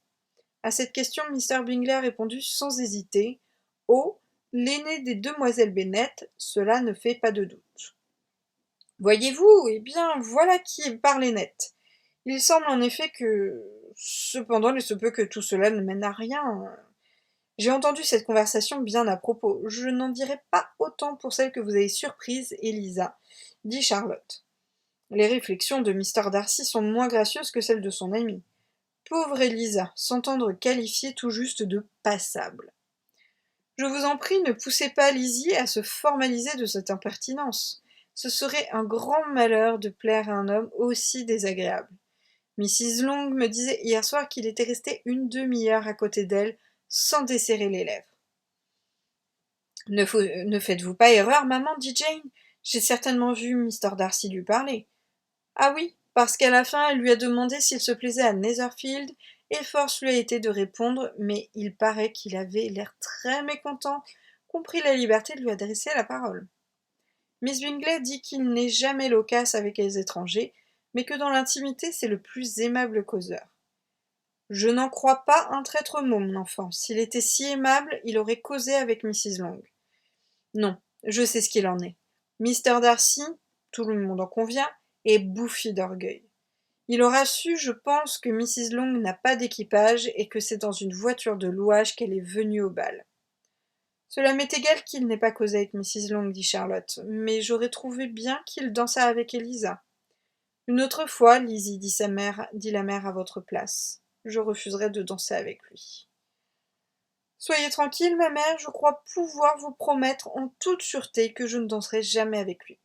À cette question, Mr. Bingley a répondu sans hésiter. « Oh, l'aînée des demoiselles Bennet, cela ne fait pas de doute. » Voyez-vous, eh bien, voilà qui parlait net. Il semble en effet que... Cependant, il se peut que tout cela ne mène à rien. J'ai entendu cette conversation bien à propos. Je n'en dirai pas autant pour celle que vous avez surprise, Elisa, dit Charlotte. Les réflexions de Mr. Darcy sont moins gracieuses que celles de son amie. Pauvre Elisa, s'entendre qualifier tout juste de passable. Je vous en prie, ne poussez pas Lizzie à se formaliser de cette impertinence. Ce serait un grand malheur de plaire à un homme aussi désagréable. Mrs. Long me disait hier soir qu'il était resté une demi-heure à côté d'elle, sans desserrer les lèvres. Ne faites-vous pas erreur, maman, dit Jane. J'ai certainement vu Mr. Darcy lui parler. Ah oui, parce qu'à la fin, elle lui a demandé s'il se plaisait à Netherfield, et force lui a été de répondre, mais il paraît qu'il avait l'air très mécontent, qu'on prit la liberté de lui adresser la parole. Miss Bingley dit qu'il n'est jamais loquace avec les étrangers, mais que dans l'intimité c'est le plus aimable causeur. Je n'en crois pas un traître mot, mon enfant. S'il était si aimable, il aurait causé avec Mrs. Long. Non, je sais ce qu'il en est. Mr. Darcy, tout le monde en convient, est bouffi d'orgueil. Il aura su, je pense, que Mrs. Long n'a pas d'équipage et que c'est dans une voiture de louage qu'elle est venue au bal. Cela m'est égal qu'il n'ait pas causé avec Mrs. Long, dit Charlotte, mais j'aurais trouvé bien qu'il dansât avec Elisa. Une autre fois, Lizzie, dit la mère à votre place. Je refuserai de danser avec lui. Soyez tranquille, ma mère, je crois pouvoir vous promettre en toute sûreté que je ne danserai jamais avec lui.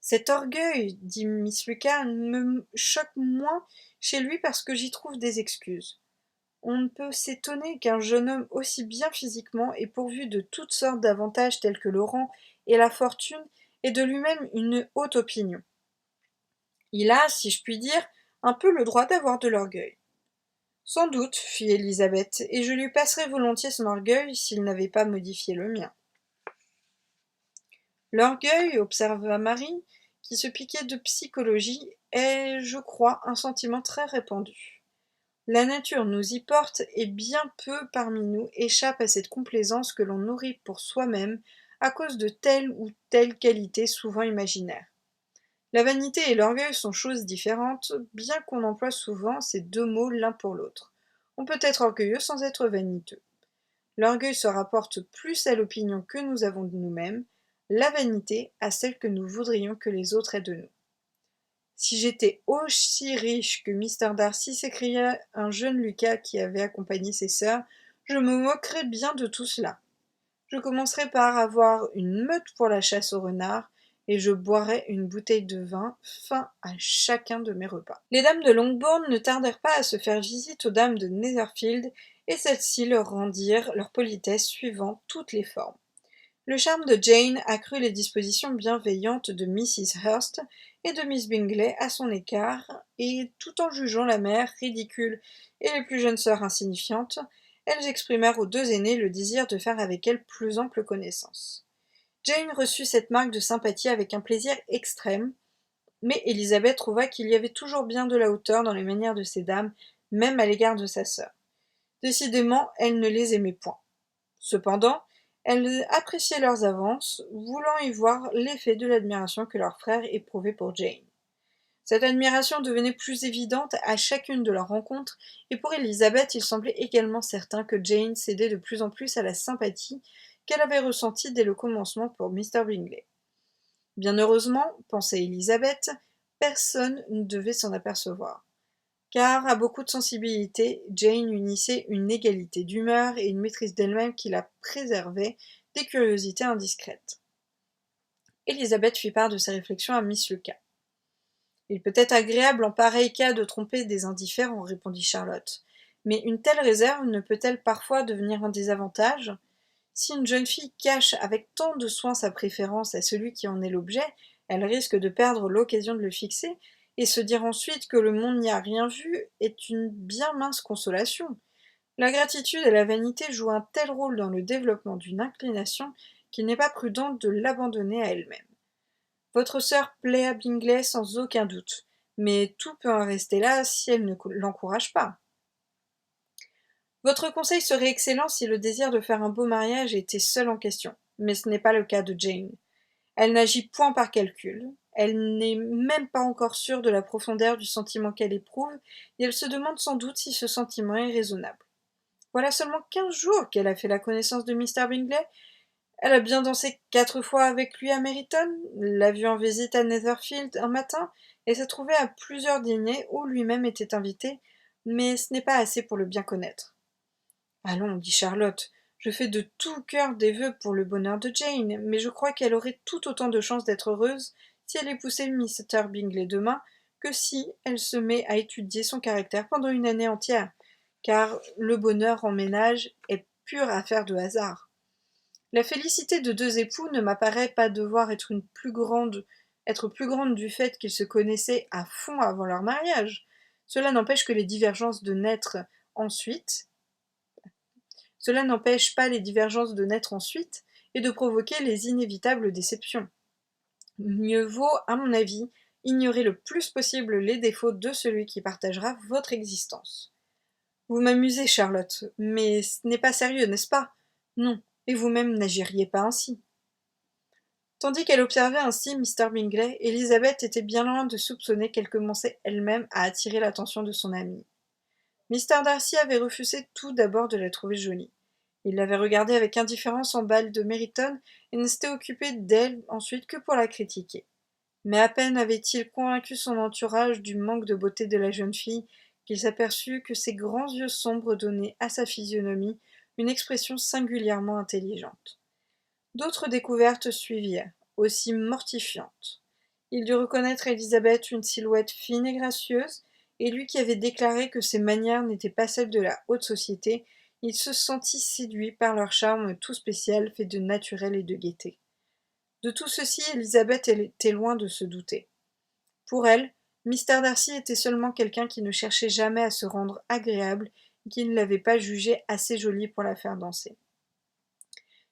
Cet orgueil, dit Miss Lucas, me choque moins chez lui parce que j'y trouve des excuses. On ne peut s'étonner qu'un jeune homme aussi bien physiquement et pourvu de toutes sortes d'avantages tels que le rang et la fortune ait de lui-même une haute opinion. Il a, si je puis dire, un peu le droit d'avoir de l'orgueil. Sans doute, fit Élisabeth, et je lui passerais volontiers son orgueil s'il n'avait pas modifié le mien. L'orgueil, observa Marie, qui se piquait de psychologie, est, je crois, un sentiment très répandu. La nature nous y porte, et bien peu parmi nous échappent à cette complaisance que l'on nourrit pour soi-même à cause de telle ou telle qualité souvent imaginaire. La vanité et l'orgueil sont choses différentes, bien qu'on emploie souvent ces 2 mots l'un pour l'autre. On peut être orgueilleux sans être vaniteux. L'orgueil se rapporte plus à l'opinion que nous avons de nous-mêmes, la vanité à celle que nous voudrions que les autres aient de nous. Si j'étais aussi riche que Mr. Darcy, s'écria un jeune Lucas qui avait accompagné ses sœurs, je me moquerais bien de tout cela. Je commencerais par avoir une meute pour la chasse au renard, et je boirai une bouteille de vin fin à chacun de mes repas. Les dames de Longbourn ne tardèrent pas à se faire visite aux dames de Netherfield, et celles-ci leur rendirent leur politesse suivant toutes les formes. Le charme de Jane accrut les dispositions bienveillantes de Mrs. Hurst et de Miss Bingley à son écart, et tout en jugeant la mère ridicule et les plus jeunes sœurs insignifiantes, elles exprimèrent aux deux aînées le désir de faire avec elles plus ample connaissance. Jane reçut cette marque de sympathie avec un plaisir extrême, mais Élisabeth trouva qu'il y avait toujours bien de la hauteur dans les manières de ces dames, même à l'égard de sa sœur. Décidément, elle ne les aimait point. Cependant, elle appréciait leurs avances, voulant y voir l'effet de l'admiration que leur frère éprouvait pour Jane. Cette admiration devenait plus évidente à chacune de leurs rencontres, et pour Élisabeth, il semblait également certain que Jane cédait de plus en plus à la sympathie qu'elle avait ressentie dès le commencement pour Mr. Bingley. Bien heureusement, pensait Élisabeth, personne ne devait s'en apercevoir. Car, à beaucoup de sensibilité, Jane unissait une égalité d'humeur et une maîtrise d'elle-même qui la préservaient des curiosités indiscrètes. Élisabeth fit part de ses réflexions à Miss Lucas. « Il peut être agréable en pareil cas de tromper des indifférents, répondit Charlotte. Mais une telle réserve ne peut-elle parfois devenir un désavantage ? Si une jeune fille cache avec tant de soin sa préférence à celui qui en est l'objet, elle risque de perdre l'occasion de le fixer, et se dire ensuite que le monde n'y a rien vu est une bien mince consolation. La gratitude et la vanité jouent un tel rôle dans le développement d'une inclination qu'il n'est pas prudent de l'abandonner à elle-même. Votre sœur plaît à Bingley sans aucun doute, mais tout peut en rester là si elle ne l'encourage pas. Votre conseil serait excellent si le désir de faire un beau mariage était seul en question, mais ce n'est pas le cas de Jane. Elle n'agit point par calcul, elle n'est même pas encore sûre de la profondeur du sentiment qu'elle éprouve, et elle se demande sans doute si ce sentiment est raisonnable. Voilà seulement 15 jours qu'elle a fait la connaissance de Mr. Bingley. Elle a bien dansé 4 fois avec lui à Meryton, l'a vu en visite à Netherfield un matin, et s'est trouvée à plusieurs dîners où lui-même était invité, mais ce n'est pas assez pour le bien connaître. Allons, dit Charlotte, je fais de tout cœur des vœux pour le bonheur de Jane, mais je crois qu'elle aurait tout autant de chances d'être heureuse si elle épousait Mr. Bingley demain que si elle se met à étudier son caractère pendant une année entière, car le bonheur en ménage est pure affaire de hasard. La félicité de deux époux ne m'apparaît pas devoir être plus grande du fait qu'ils se connaissaient à fond avant leur mariage. Cela n'empêche pas les divergences de naître ensuite et de provoquer les inévitables déceptions. Mieux vaut, à mon avis, ignorer le plus possible les défauts de celui qui partagera votre existence. Vous m'amusez, Charlotte, mais ce n'est pas sérieux, n'est-ce pas ? Non, et vous-même n'agiriez pas ainsi. Tandis qu'elle observait ainsi Mr. Bingley, Élisabeth était bien loin de soupçonner qu'elle commençait elle-même à attirer l'attention de son amie. Mr. Darcy avait refusé tout d'abord de la trouver jolie. Il l'avait regardée avec indifférence en bal de Meryton et ne s'était occupé d'elle ensuite que pour la critiquer. Mais à peine avait-il convaincu son entourage du manque de beauté de la jeune fille qu'il s'aperçut que ses grands yeux sombres donnaient à sa physionomie une expression singulièrement intelligente. D'autres découvertes suivirent, aussi mortifiantes. Il dut reconnaître à Élisabeth une silhouette fine et gracieuse, et lui qui avait déclaré que ses manières n'étaient pas celles de la haute société, il se sentit séduit par leur charme tout spécial fait de naturel et de gaieté. De tout ceci, Élisabeth était loin de se douter. Pour elle, Mr. Darcy était seulement quelqu'un qui ne cherchait jamais à se rendre agréable et qui ne l'avait pas jugée assez jolie pour la faire danser.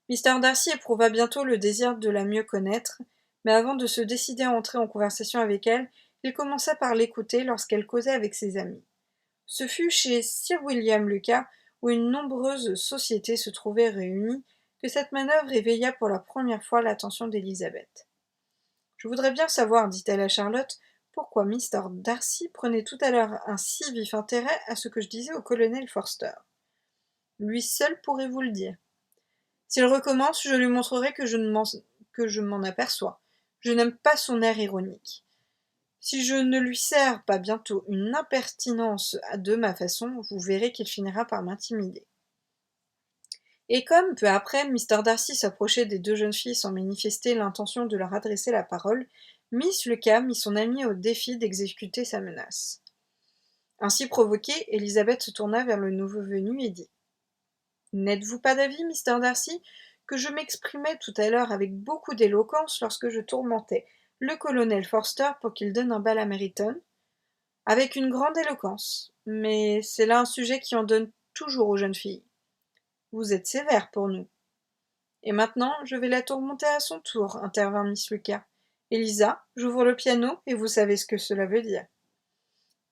Mr. Darcy éprouva bientôt le désir de la mieux connaître, mais avant de se décider à entrer en conversation avec elle, il commença par l'écouter lorsqu'elle causait avec ses amis. Ce fut chez Sir William Lucas, où une nombreuse société se trouvait réunie, que cette manœuvre éveilla pour la première fois l'attention d'Élisabeth. « Je voudrais bien savoir, dit-elle à Charlotte, pourquoi Mr. Darcy prenait tout à l'heure un si vif intérêt à ce que je disais au colonel Forster. Lui seul pourrait vous le dire. S'il recommence, je lui montrerai que je m'en aperçois. Je n'aime pas son air ironique. Si je ne lui sers pas bientôt une impertinence de ma façon, vous verrez qu'il finira par m'intimider. » Et comme, peu après, Mr. Darcy s'approchait des deux jeunes filles sans manifester l'intention de leur adresser la parole, Miss Lucas mit son amie au défi d'exécuter sa menace. Ainsi provoquée, Elizabeth se tourna vers le nouveau venu et dit « N'êtes-vous pas d'avis, Mr. Darcy, que je m'exprimais tout à l'heure avec beaucoup d'éloquence lorsque je tourmentais le colonel Forster pour qu'il donne un bal à Meryton ? Avec une grande éloquence, mais c'est là un sujet qui en donne toujours aux jeunes filles. Vous êtes sévère pour nous. » Et maintenant, je vais la tourmenter à son tour, intervint Miss Lucas. Elisa, j'ouvre le piano et vous savez ce que cela veut dire.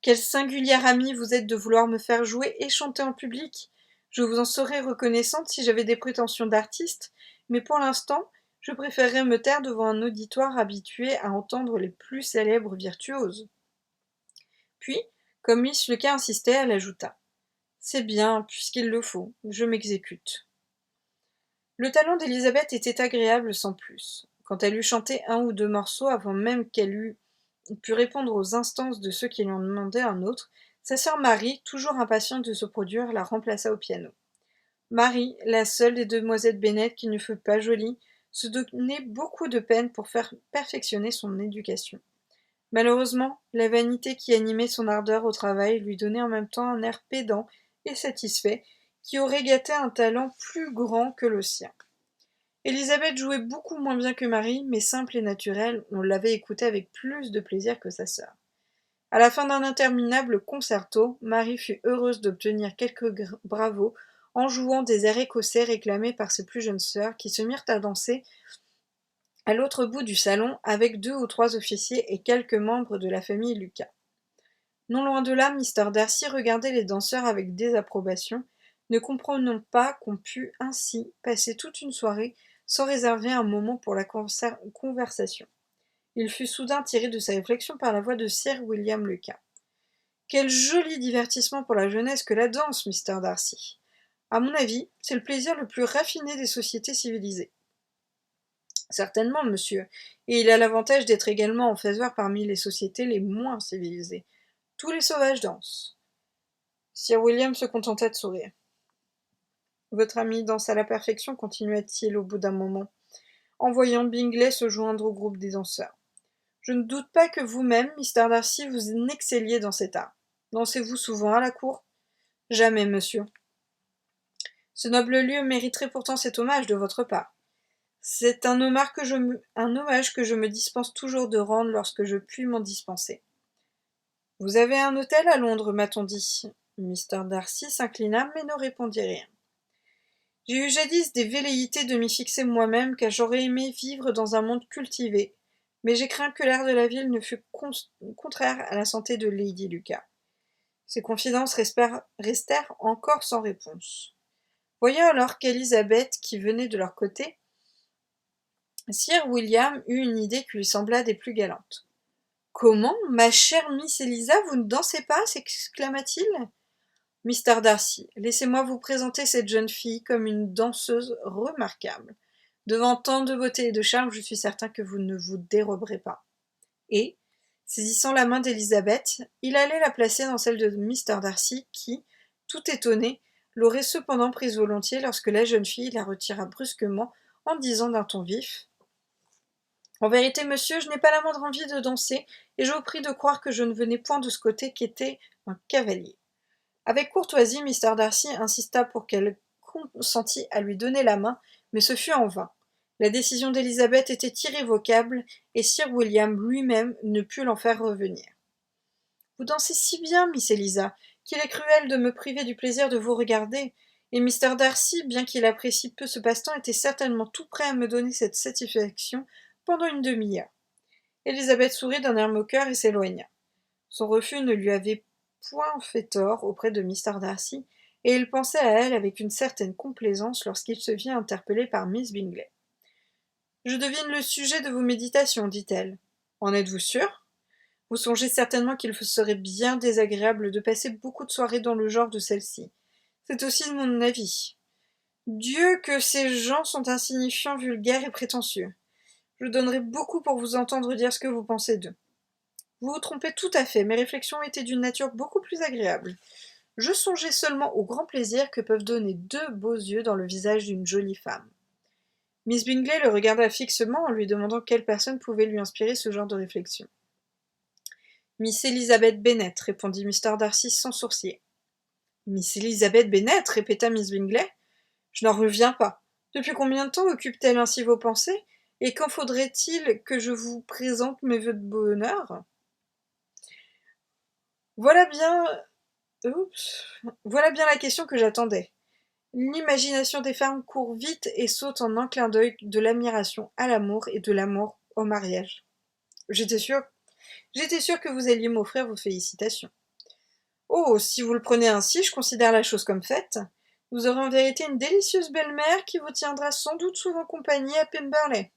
Quelle singulière amie vous êtes de vouloir me faire jouer et chanter en public. Je vous en serais reconnaissante si j'avais des prétentions d'artiste, mais pour l'instant, je préférerais me taire devant un auditoire habitué à entendre les plus célèbres virtuoses. Puis, comme Miss Lucas insistait, elle ajouta « C'est bien, puisqu'il le faut, je m'exécute. » Le talent d'Élisabeth était agréable sans plus. Quand elle eut chanté un ou deux morceaux avant même qu'elle eût pu répondre aux instances de ceux qui lui en demandaient un autre, sa sœur Marie, toujours impatiente de se produire, la remplaça au piano. Marie, la seule des demoiselles Bennet qui ne fut pas jolie, se donnait beaucoup de peine pour faire perfectionner son éducation. Malheureusement, la vanité qui animait son ardeur au travail lui donnait en même temps un air pédant et satisfait qui aurait gâté un talent plus grand que le sien. Élisabeth jouait beaucoup moins bien que Marie, mais simple et naturelle, on l'avait écoutée avec plus de plaisir que sa sœur. À la fin d'un interminable concerto, Marie fut heureuse d'obtenir quelques bravos en jouant des airs écossais réclamés par ses plus jeunes sœurs, qui se mirent à danser à l'autre bout du salon avec 2 ou 3 officiers et quelques membres de la famille Lucas. Non loin de là, Mr. Darcy regardait les danseurs avec désapprobation, ne comprenant pas qu'on pût ainsi passer toute une soirée sans réserver un moment pour la conversation. Il fut soudain tiré de sa réflexion par la voix de Sir William Lucas. « Quel joli divertissement pour la jeunesse que la danse, Mr. Darcy. À mon avis, c'est le plaisir le plus raffiné des sociétés civilisées. » Certainement, monsieur, et il a l'avantage d'être également en faveur parmi les sociétés les moins civilisées. Tous les sauvages dansent. Sir William se contenta de sourire. Votre ami danse à la perfection, continua-t-il au bout d'un moment, en voyant Bingley se joindre au groupe des danseurs. Je ne doute pas que vous-même, Mr. Darcy, vous excelliez dans cet art. Dansez-vous souvent à la cour ? Jamais, monsieur. Ce noble lieu mériterait pourtant cet hommage de votre part. C'est un hommage que je me dispense toujours de rendre lorsque je puis m'en dispenser. Vous avez un hôtel à Londres, m'a-t-on dit. Mr. Darcy s'inclina, mais ne répondit rien. J'ai eu jadis des velléités de m'y fixer moi-même, car j'aurais aimé vivre dans un monde cultivé, mais j'ai craint que l'air de la ville ne fût contraire à la santé de Lady Lucas. Ces confidences restèrent encore sans réponse. Voyant alors qu'Élisabeth, qui venait de leur côté, Sir William eut une idée qui lui sembla des plus galantes. « Comment, ma chère Miss Elisa, vous ne dansez pas » s'exclama-t-il. « Mr. Darcy, laissez-moi vous présenter cette jeune fille comme une danseuse remarquable. Devant tant de beauté et de charme, je suis certain que vous ne vous déroberez pas. » Et, saisissant la main d'Élisabeth, il allait la placer dans celle de Mr. Darcy qui, tout étonné, l'aurait cependant prise volontiers lorsque la jeune fille la retira brusquement en disant d'un ton vif « En vérité, monsieur, je n'ai pas la moindre envie de danser, et je vous prie de croire que je ne venais point de ce côté qu'était un cavalier. » Avec courtoisie, Mr. Darcy insista pour qu'elle consentît à lui donner la main, mais ce fut en vain. La décision d'Élisabeth était irrévocable, et Sir William lui-même ne put l'en faire revenir. « Vous dansez si bien, Miss Elisa, qu'il est cruel de me priver du plaisir de vous regarder, et Mr. Darcy, bien qu'il apprécie peu ce passe-temps, était certainement tout prêt à me donner cette satisfaction pendant une demi-heure. » Élisabeth sourit d'un air moqueur et s'éloigna. Son refus ne lui avait point fait tort auprès de Mr. Darcy, et il pensait à elle avec une certaine complaisance lorsqu'il se vit interpellé par Miss Bingley. « Je devine le sujet de vos méditations, dit-elle. En êtes-vous sûr ? Vous songez certainement qu'il serait bien désagréable de passer beaucoup de soirées dans le genre de celle-ci. C'est aussi mon avis. Dieu, que ces gens sont insignifiants, vulgaires et prétentieux. Je donnerais beaucoup pour vous entendre dire ce que vous pensez d'eux. Vous vous trompez tout à fait, mes réflexions étaient d'une nature beaucoup plus agréable. Je songeais seulement au grand plaisir que peuvent donner 2 beaux yeux dans le visage d'une jolie femme. Miss Bingley le regarda fixement en lui demandant quelle personne pouvait lui inspirer ce genre de réflexion. Miss Elizabeth Bennet, répondit Mr. Darcy sans sourciller. Miss Elizabeth Bennet, répéta Miss Bingley. Je n'en reviens pas. Depuis combien de temps occupe-t-elle ainsi vos pensées? Et quand faudrait-il que je vous présente mes vœux de bonheur? Voilà bien. Voilà bien la question que j'attendais. L'imagination des femmes court vite et saute en un clin d'œil de l'admiration à l'amour et de l'amour au mariage. J'étais sûre que vous alliez m'offrir vos félicitations. Oh, si vous le prenez ainsi, je considère la chose comme faite. Vous aurez en vérité une délicieuse belle-mère qui vous tiendra sans doute souvent compagnie à Pemberley.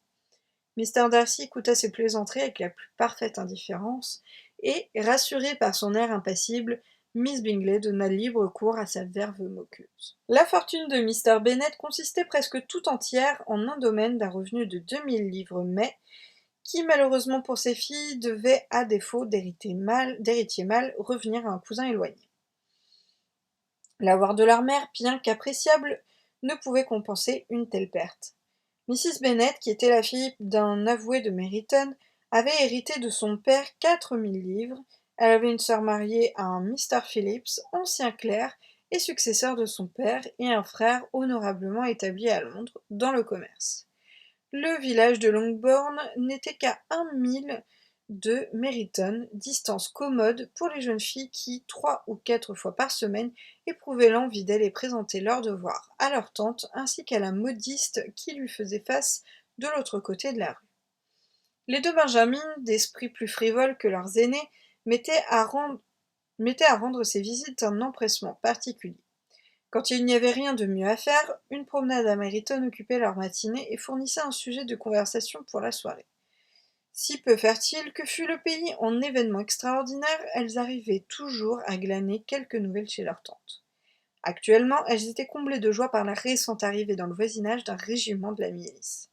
Mr. Darcy écouta ces plaisanteries avec la plus parfaite indifférence, et, rassurée par son air impassible, Miss Bingley donna libre cours à sa verve moqueuse. La fortune de Mr. Bennet consistait presque tout entière en un domaine d'un revenu de 2000 livres, mais qui, malheureusement pour ses filles, devait, à défaut d'héritier mâle, revenir à un cousin éloigné. L'avoir de leur mère, bien qu'appréciable, ne pouvait compenser une telle perte. Mrs. Bennet, qui était la fille d'un avoué de Meryton, avait hérité de son père 4000 livres. Elle avait une sœur mariée à un Mr. Phillips, ancien clerc et successeur de son père, et un frère honorablement établi à Londres, dans le commerce. Le village de Longbourn n'était qu'à 1 mille de Meryton, distance commode pour les jeunes filles qui, 3 ou 4 fois par semaine, éprouvaient l'envie d'aller présenter leurs devoirs à leur tante ainsi qu'à la modiste qui lui faisait face de l'autre côté de la rue. Les 2 Benjamines, d'esprit plus frivole que leurs aînés, mettaient à rendre ces visites un empressement particulier. Quand il n'y avait rien de mieux à faire, une promenade à Meryton occupait leur matinée et fournissait un sujet de conversation pour la soirée. Si peu fertile que fût le pays en événements extraordinaires, elles arrivaient toujours à glaner quelques nouvelles chez leur tante. Actuellement, elles étaient comblées de joie par la récente arrivée dans le voisinage d'un régiment de la milice.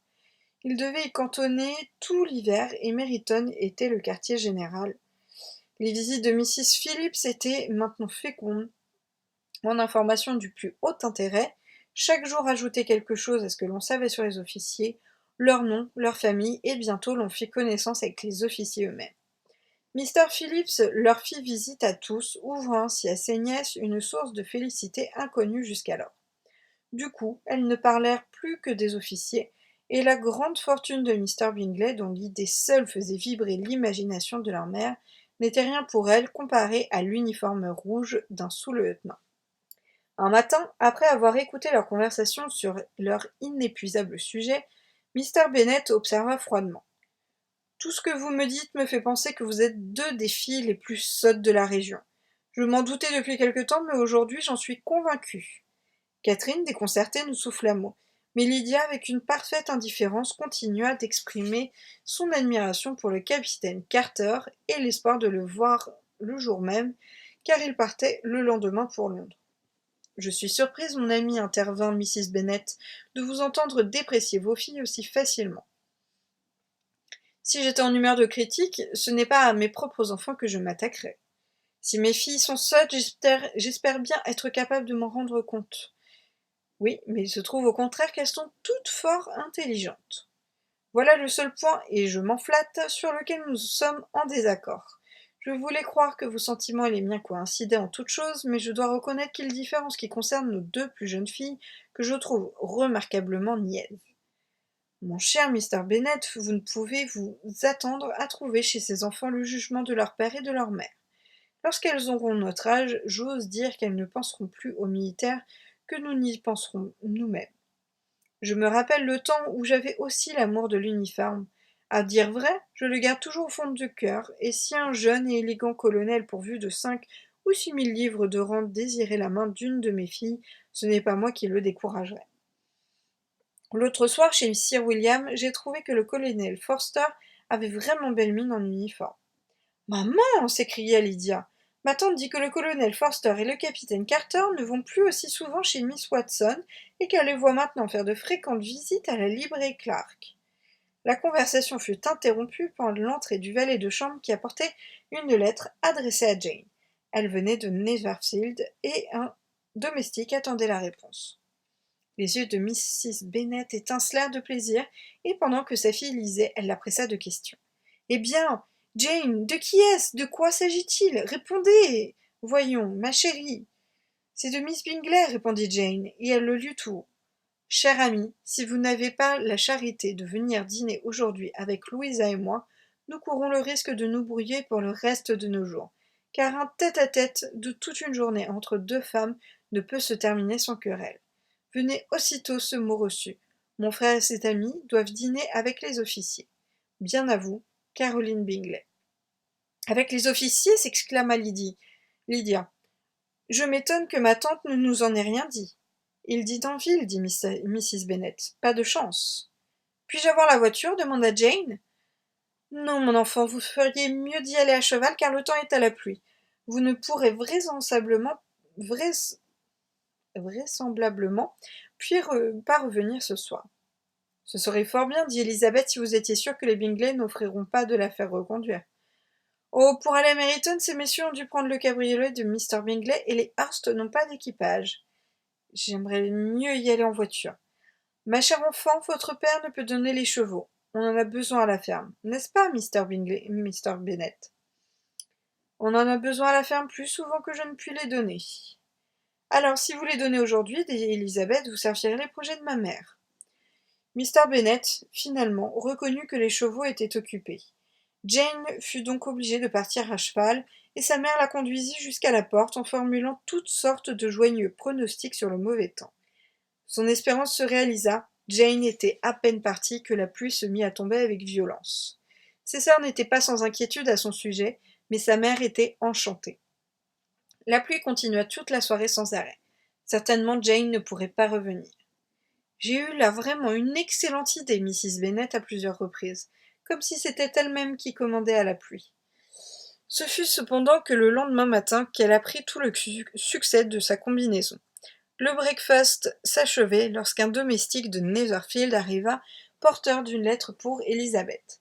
Ils devaient y cantonner tout l'hiver et Meryton était le quartier général. Les visites de Mrs. Phillips étaient maintenant fécondes en informations du plus haut intérêt, chaque jour ajoutait quelque chose à ce que l'on savait sur les officiers, leur nom, leur famille, et bientôt l'on fit connaissance avec les officiers eux-mêmes. Mr. Phillips leur fit visite à tous, ouvrant ainsi à ses nièces une source de félicité inconnue jusqu'alors. Du coup, elles ne parlèrent plus que des officiers, et la grande fortune de Mr. Bingley, dont l'idée seule faisait vibrer l'imagination de leur mère, n'était rien pour elles comparée à l'uniforme rouge d'un sous-lieutenant. Un matin, après avoir écouté leur conversation sur leur inépuisable sujet, Mr. Bennet observa froidement. Tout ce que vous me dites me fait penser que vous êtes 2 des filles les plus sottes de la région. Je m'en doutais depuis quelque temps, mais aujourd'hui j'en suis convaincue. Catherine, déconcertée, nous souffla mot, mais Lydia, avec une parfaite indifférence, continua d'exprimer son admiration pour le capitaine Carter et l'espoir de le voir le jour même, car il partait le lendemain pour Londres. Je suis surprise, mon ami, intervint Mrs. Bennet, de vous entendre déprécier vos filles aussi facilement. Si j'étais en humeur de critique, ce n'est pas à mes propres enfants que je m'attaquerais. Si mes filles sont sottes, j'espère bien être capable de m'en rendre compte. Oui, mais il se trouve au contraire qu'elles sont toutes fort intelligentes. Voilà le seul point, et je m'en flatte, sur lequel nous sommes en désaccord. Je voulais croire que vos sentiments et les miens coïncidaient en toutes choses, mais je dois reconnaître qu'ils diffèrent en ce qui concerne nos 2 plus jeunes filles, que je trouve remarquablement niaises. Mon cher Mr. Bennet, vous ne pouvez vous attendre à trouver chez ces enfants le jugement de leur père et de leur mère. Lorsqu'elles auront notre âge, j'ose dire qu'elles ne penseront plus aux militaires que nous n'y penserons nous-mêmes. Je me rappelle le temps où j'avais aussi l'amour de l'uniforme. À dire vrai, je le garde toujours au fond du cœur, et si un jeune et élégant colonel pourvu de 5 ou 6 000 livres de rente désirait la main d'une de mes filles, ce n'est pas moi qui le découragerais. L'autre soir, chez Sir William, j'ai trouvé que le colonel Forster avait vraiment belle mine en uniforme. Maman, s'écria Lydia. Ma tante dit que le colonel Forster et le capitaine Carter ne vont plus aussi souvent chez Miss Watson et qu'elle les voit maintenant faire de fréquentes visites à la librairie Clark. La conversation fut interrompue par l'entrée du valet de chambre qui apportait une lettre adressée à Jane. Elle venait de Netherfield et un domestique attendait la réponse. Les yeux de Mrs. Bennet étincelèrent de plaisir, et pendant que sa fille lisait, elle la pressa de questions. « Eh bien, Jane, de qui est-ce? De quoi s'agit-il? Répondez! Voyons, ma chérie. »« C'est de Miss Bingley, répondit Jane, et elle le lut tout haut. Chère amie, si vous n'avez pas la charité de venir dîner aujourd'hui avec Louisa et moi, nous courons le risque de nous brouiller pour le reste de nos jours, car un tête-à-tête de toute une journée entre deux femmes ne peut se terminer sans querelle. Venez aussitôt ce mot reçu. Mon frère et ses amis doivent dîner avec les officiers. Bien à vous, Caroline Bingley. »« Avec les officiers ?» s'exclama Lydia. « Je m'étonne que ma tante ne nous en ait rien dit. »« Il dit en ville, dit Mrs. Bennet. Pas de chance. »« Puis-je avoir la voiture ? demanda Jane. Non, mon enfant, vous feriez mieux d'y aller à cheval, car le temps est à la pluie. Vous ne pourrez vraisemblablement pas revenir ce soir. Ce serait fort bien, dit Elisabeth, si vous étiez sûre que les Bingley n'offriront pas de la faire reconduire. Oh, pour aller à Meryton, ces messieurs ont dû prendre le cabriolet de Mr. Bingley et les Hurst n'ont pas d'équipage. J'aimerais mieux y aller en voiture. Ma chère enfant, votre père ne peut donner les chevaux. On en a besoin à la ferme, n'est-ce pas, Mr. Bennet? On en a besoin à la ferme plus souvent que je ne puis les donner. Alors, si vous les donnez aujourd'hui, dit Elisabeth, vous servirez les projets de ma mère. Mr. Bennet, finalement, reconnut que les chevaux étaient occupés. Jane fut donc obligée de partir à cheval, et sa mère la conduisit jusqu'à la porte en formulant toutes sortes de joyeux pronostics sur le mauvais temps. Son espérance se réalisa. Jane était à peine partie que la pluie se mit à tomber avec violence. Ses sœurs n'étaient pas sans inquiétude à son sujet, mais sa mère était enchantée. La pluie continua toute la soirée sans arrêt. Certainement Jane ne pourrait pas revenir. J'ai eu là vraiment une excellente idée, Mrs. Bennet, à plusieurs reprises, comme si c'était elle-même qui commandait à la pluie. Ce fut cependant que le lendemain matin qu'elle apprit tout le succès de sa combinaison. Le breakfast s'achevait lorsqu'un domestique de Netherfield arriva, porteur d'une lettre pour Elisabeth.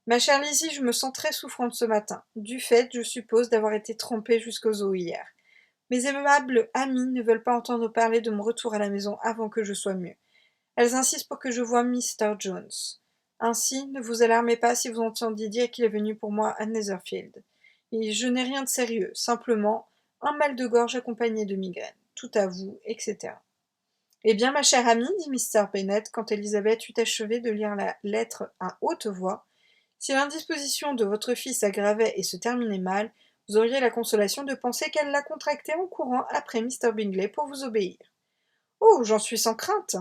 « Ma chère Lizzie, je me sens très souffrante ce matin, du fait, je suppose, d'avoir été trempée jusqu'aux os hier. Mes aimables amies ne veulent pas entendre parler de mon retour à la maison avant que je sois mieux. Elles insistent pour que je voie Mr. Jones. Ainsi, ne vous alarmez pas si vous entendiez dire qu'il est venu pour moi à Netherfield. Et je n'ai rien de sérieux, simplement un mal de gorge accompagné de migraine. Tout à vous, etc. » « Eh bien, ma chère amie, dit Mr. Bennet, quand Elisabeth eut achevé de lire la lettre à haute voix, si l'indisposition de votre fille s'aggravait et se terminait mal, vous auriez la consolation de penser qu'elle l'a contractée en courant après Mr. Bingley pour vous obéir. Oh, j'en suis sans crainte.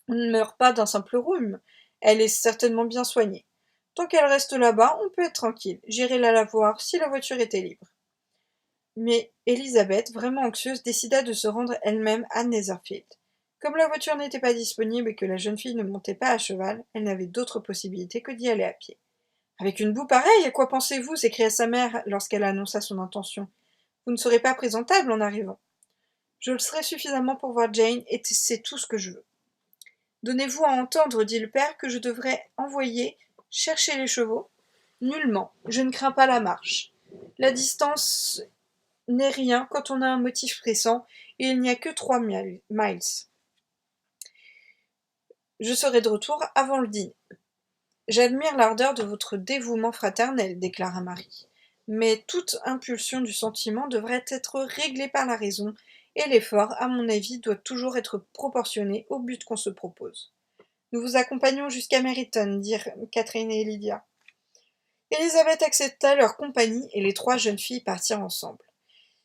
On ne meurt pas d'un simple rhume. Elle est certainement bien soignée. Tant qu'elle reste là-bas, on peut être tranquille. J'irai la voir si la voiture était libre. Mais Elisabeth, vraiment anxieuse, décida de se rendre elle-même à Netherfield. Comme la voiture n'était pas disponible et que la jeune fille ne montait pas à cheval, elle n'avait d'autre possibilité que d'y aller à pied. « Avec une boue pareille, à quoi pensez-vous » s'écria sa mère lorsqu'elle annonça son intention. « Vous ne serez pas présentable en arrivant. »« Je le serai suffisamment pour voir Jane, et c'est tout ce que je veux. »« Donnez-vous à entendre, dit le père, que je devrais envoyer chercher les chevaux ? » ?»« Nullement. Je ne crains pas la marche. La distance n'est rien quand on a un motif pressant, et il n'y a que 3 miles. Je serai de retour avant le dîner. »« J'admire l'ardeur de votre dévouement fraternel, déclara Marie. Mais toute impulsion du sentiment devrait être réglée par la raison, et l'effort, à mon avis, doit toujours être proportionné au but qu'on se propose. Nous vous accompagnons jusqu'à Meryton, dirent Catherine et Lydia. Elisabeth accepta leur compagnie, et les 3 jeunes filles partirent ensemble.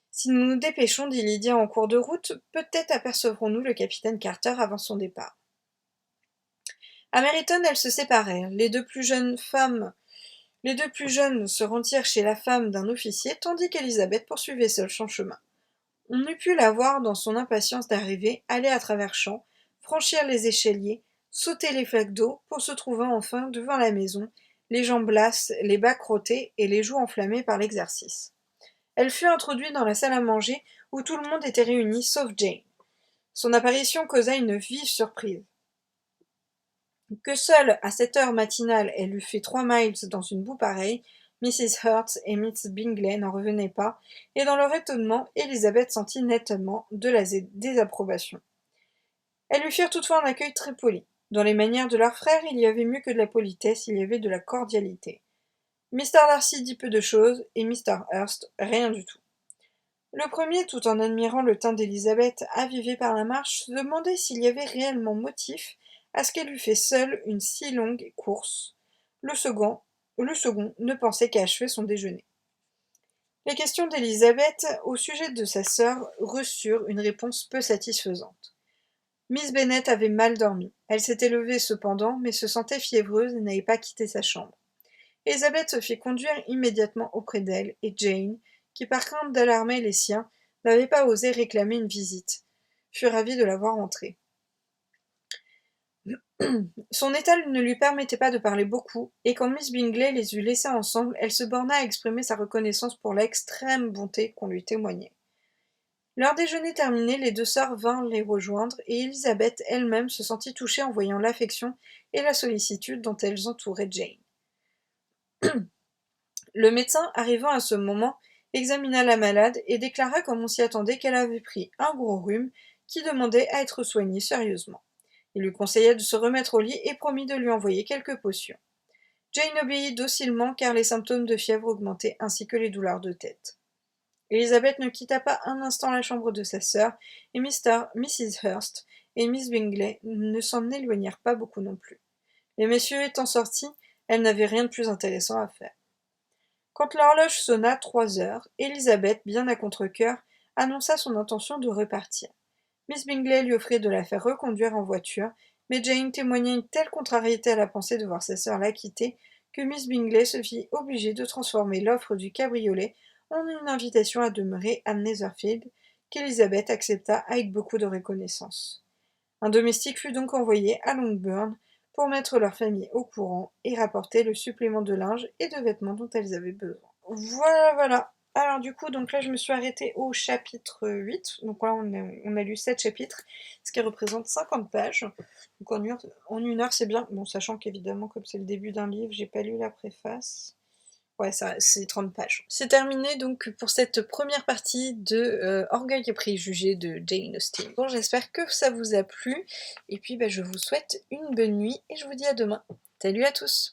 Si nous nous dépêchons, dit Lydia en cours de route, peut-être apercevrons-nous le capitaine Carter avant son départ. À Meryton, elles se séparèrent. Les deux plus jeunes se rendirent chez la femme d'un officier, tandis qu'Elisabeth poursuivait seule son chemin. On eût pu la voir, dans son impatience d'arriver, aller à travers champs, franchir les échaliers, sauter les flaques d'eau, pour se trouver enfin devant la maison, les jambes lasses, les bas crottés et les joues enflammées par l'exercice. Elle fut introduite dans la salle à manger, où tout le monde était réuni, sauf Jane. Son apparition causa une vive surprise. Que seule, à cette heure matinale, elle eût fait 3 miles dans une boue pareille, Mrs. Hurst et Miss Bingley n'en revenaient pas, et dans leur étonnement, Elizabeth sentit nettement de la désapprobation. Elles lui firent toutefois un accueil très poli. Dans les manières de leur frère, il y avait mieux que de la politesse, il y avait de la cordialité. Mr. Darcy dit peu de choses, et Mr. Hurst rien du tout. Le premier, tout en admirant le teint d'Élisabeth, avivé par la marche, se demandait s'il y avait réellement motif à ce qu'elle eût fait seule une si longue course. Le second ne pensait qu'à achever son déjeuner. Les questions d'Élisabeth au sujet de sa sœur reçurent une réponse peu satisfaisante. Miss Bennet avait mal dormi. Elle s'était levée cependant, mais se sentait fiévreuse et n'avait pas quitté sa chambre. Élisabeth se fit conduire immédiatement auprès d'elle, et Jane, qui par crainte d'alarmer les siens, n'avait pas osé réclamer une visite, fut ravie de la voir entrer. Son état ne lui permettait pas de parler beaucoup, et quand Miss Bingley les eut laissés ensemble, elle se borna à exprimer sa reconnaissance pour l'extrême bonté qu'on lui témoignait. Leur déjeuner terminé, les deux sœurs vinrent les rejoindre, et Élisabeth elle-même se sentit touchée en voyant l'affection et la sollicitude dont elles entouraient Jane. Le médecin, arrivant à ce moment, examina la malade et déclara comme on s'y attendait qu'elle avait pris un gros rhume qui demandait à être soigné sérieusement. Il lui conseilla de se remettre au lit et promit de lui envoyer quelques potions. Jane obéit docilement car les symptômes de fièvre augmentaient ainsi que les douleurs de tête. Élisabeth ne quitta pas un instant la chambre de sa sœur et Mrs. Hurst et Miss Bingley ne s'en éloignèrent pas beaucoup non plus. Les messieurs étant sortis, elle n'avait rien de plus intéressant à faire. Quand l'horloge sonna 3 heures, Élisabeth, bien à contre-cœur, annonça son intention de repartir. Miss Bingley lui offrit de la faire reconduire en voiture, mais Jane témoigna une telle contrariété à la pensée de voir sa sœur la quitter que Miss Bingley se vit obligée de transformer l'offre du cabriolet en une invitation à demeurer à Netherfield, qu'Élisabeth accepta avec beaucoup de reconnaissance. Un domestique fut donc envoyé à Longbourn pour mettre leur famille au courant et rapporter le supplément de linge et de vêtements dont elles avaient besoin. Voilà. Alors du coup, donc là je me suis arrêtée au chapitre 8, donc là on a lu 7 chapitres, ce qui représente 50 pages, donc en une heure c'est bien, bon sachant qu'évidemment comme c'est le début d'un livre, j'ai pas lu la préface. Ouais, ça, c'est 30 pages. C'est terminé donc pour cette première partie de Orgueil et préjugés de Jane Austen. Bon, j'espère que ça vous a plu, et puis je vous souhaite une bonne nuit, et je vous dis à demain. Salut à tous!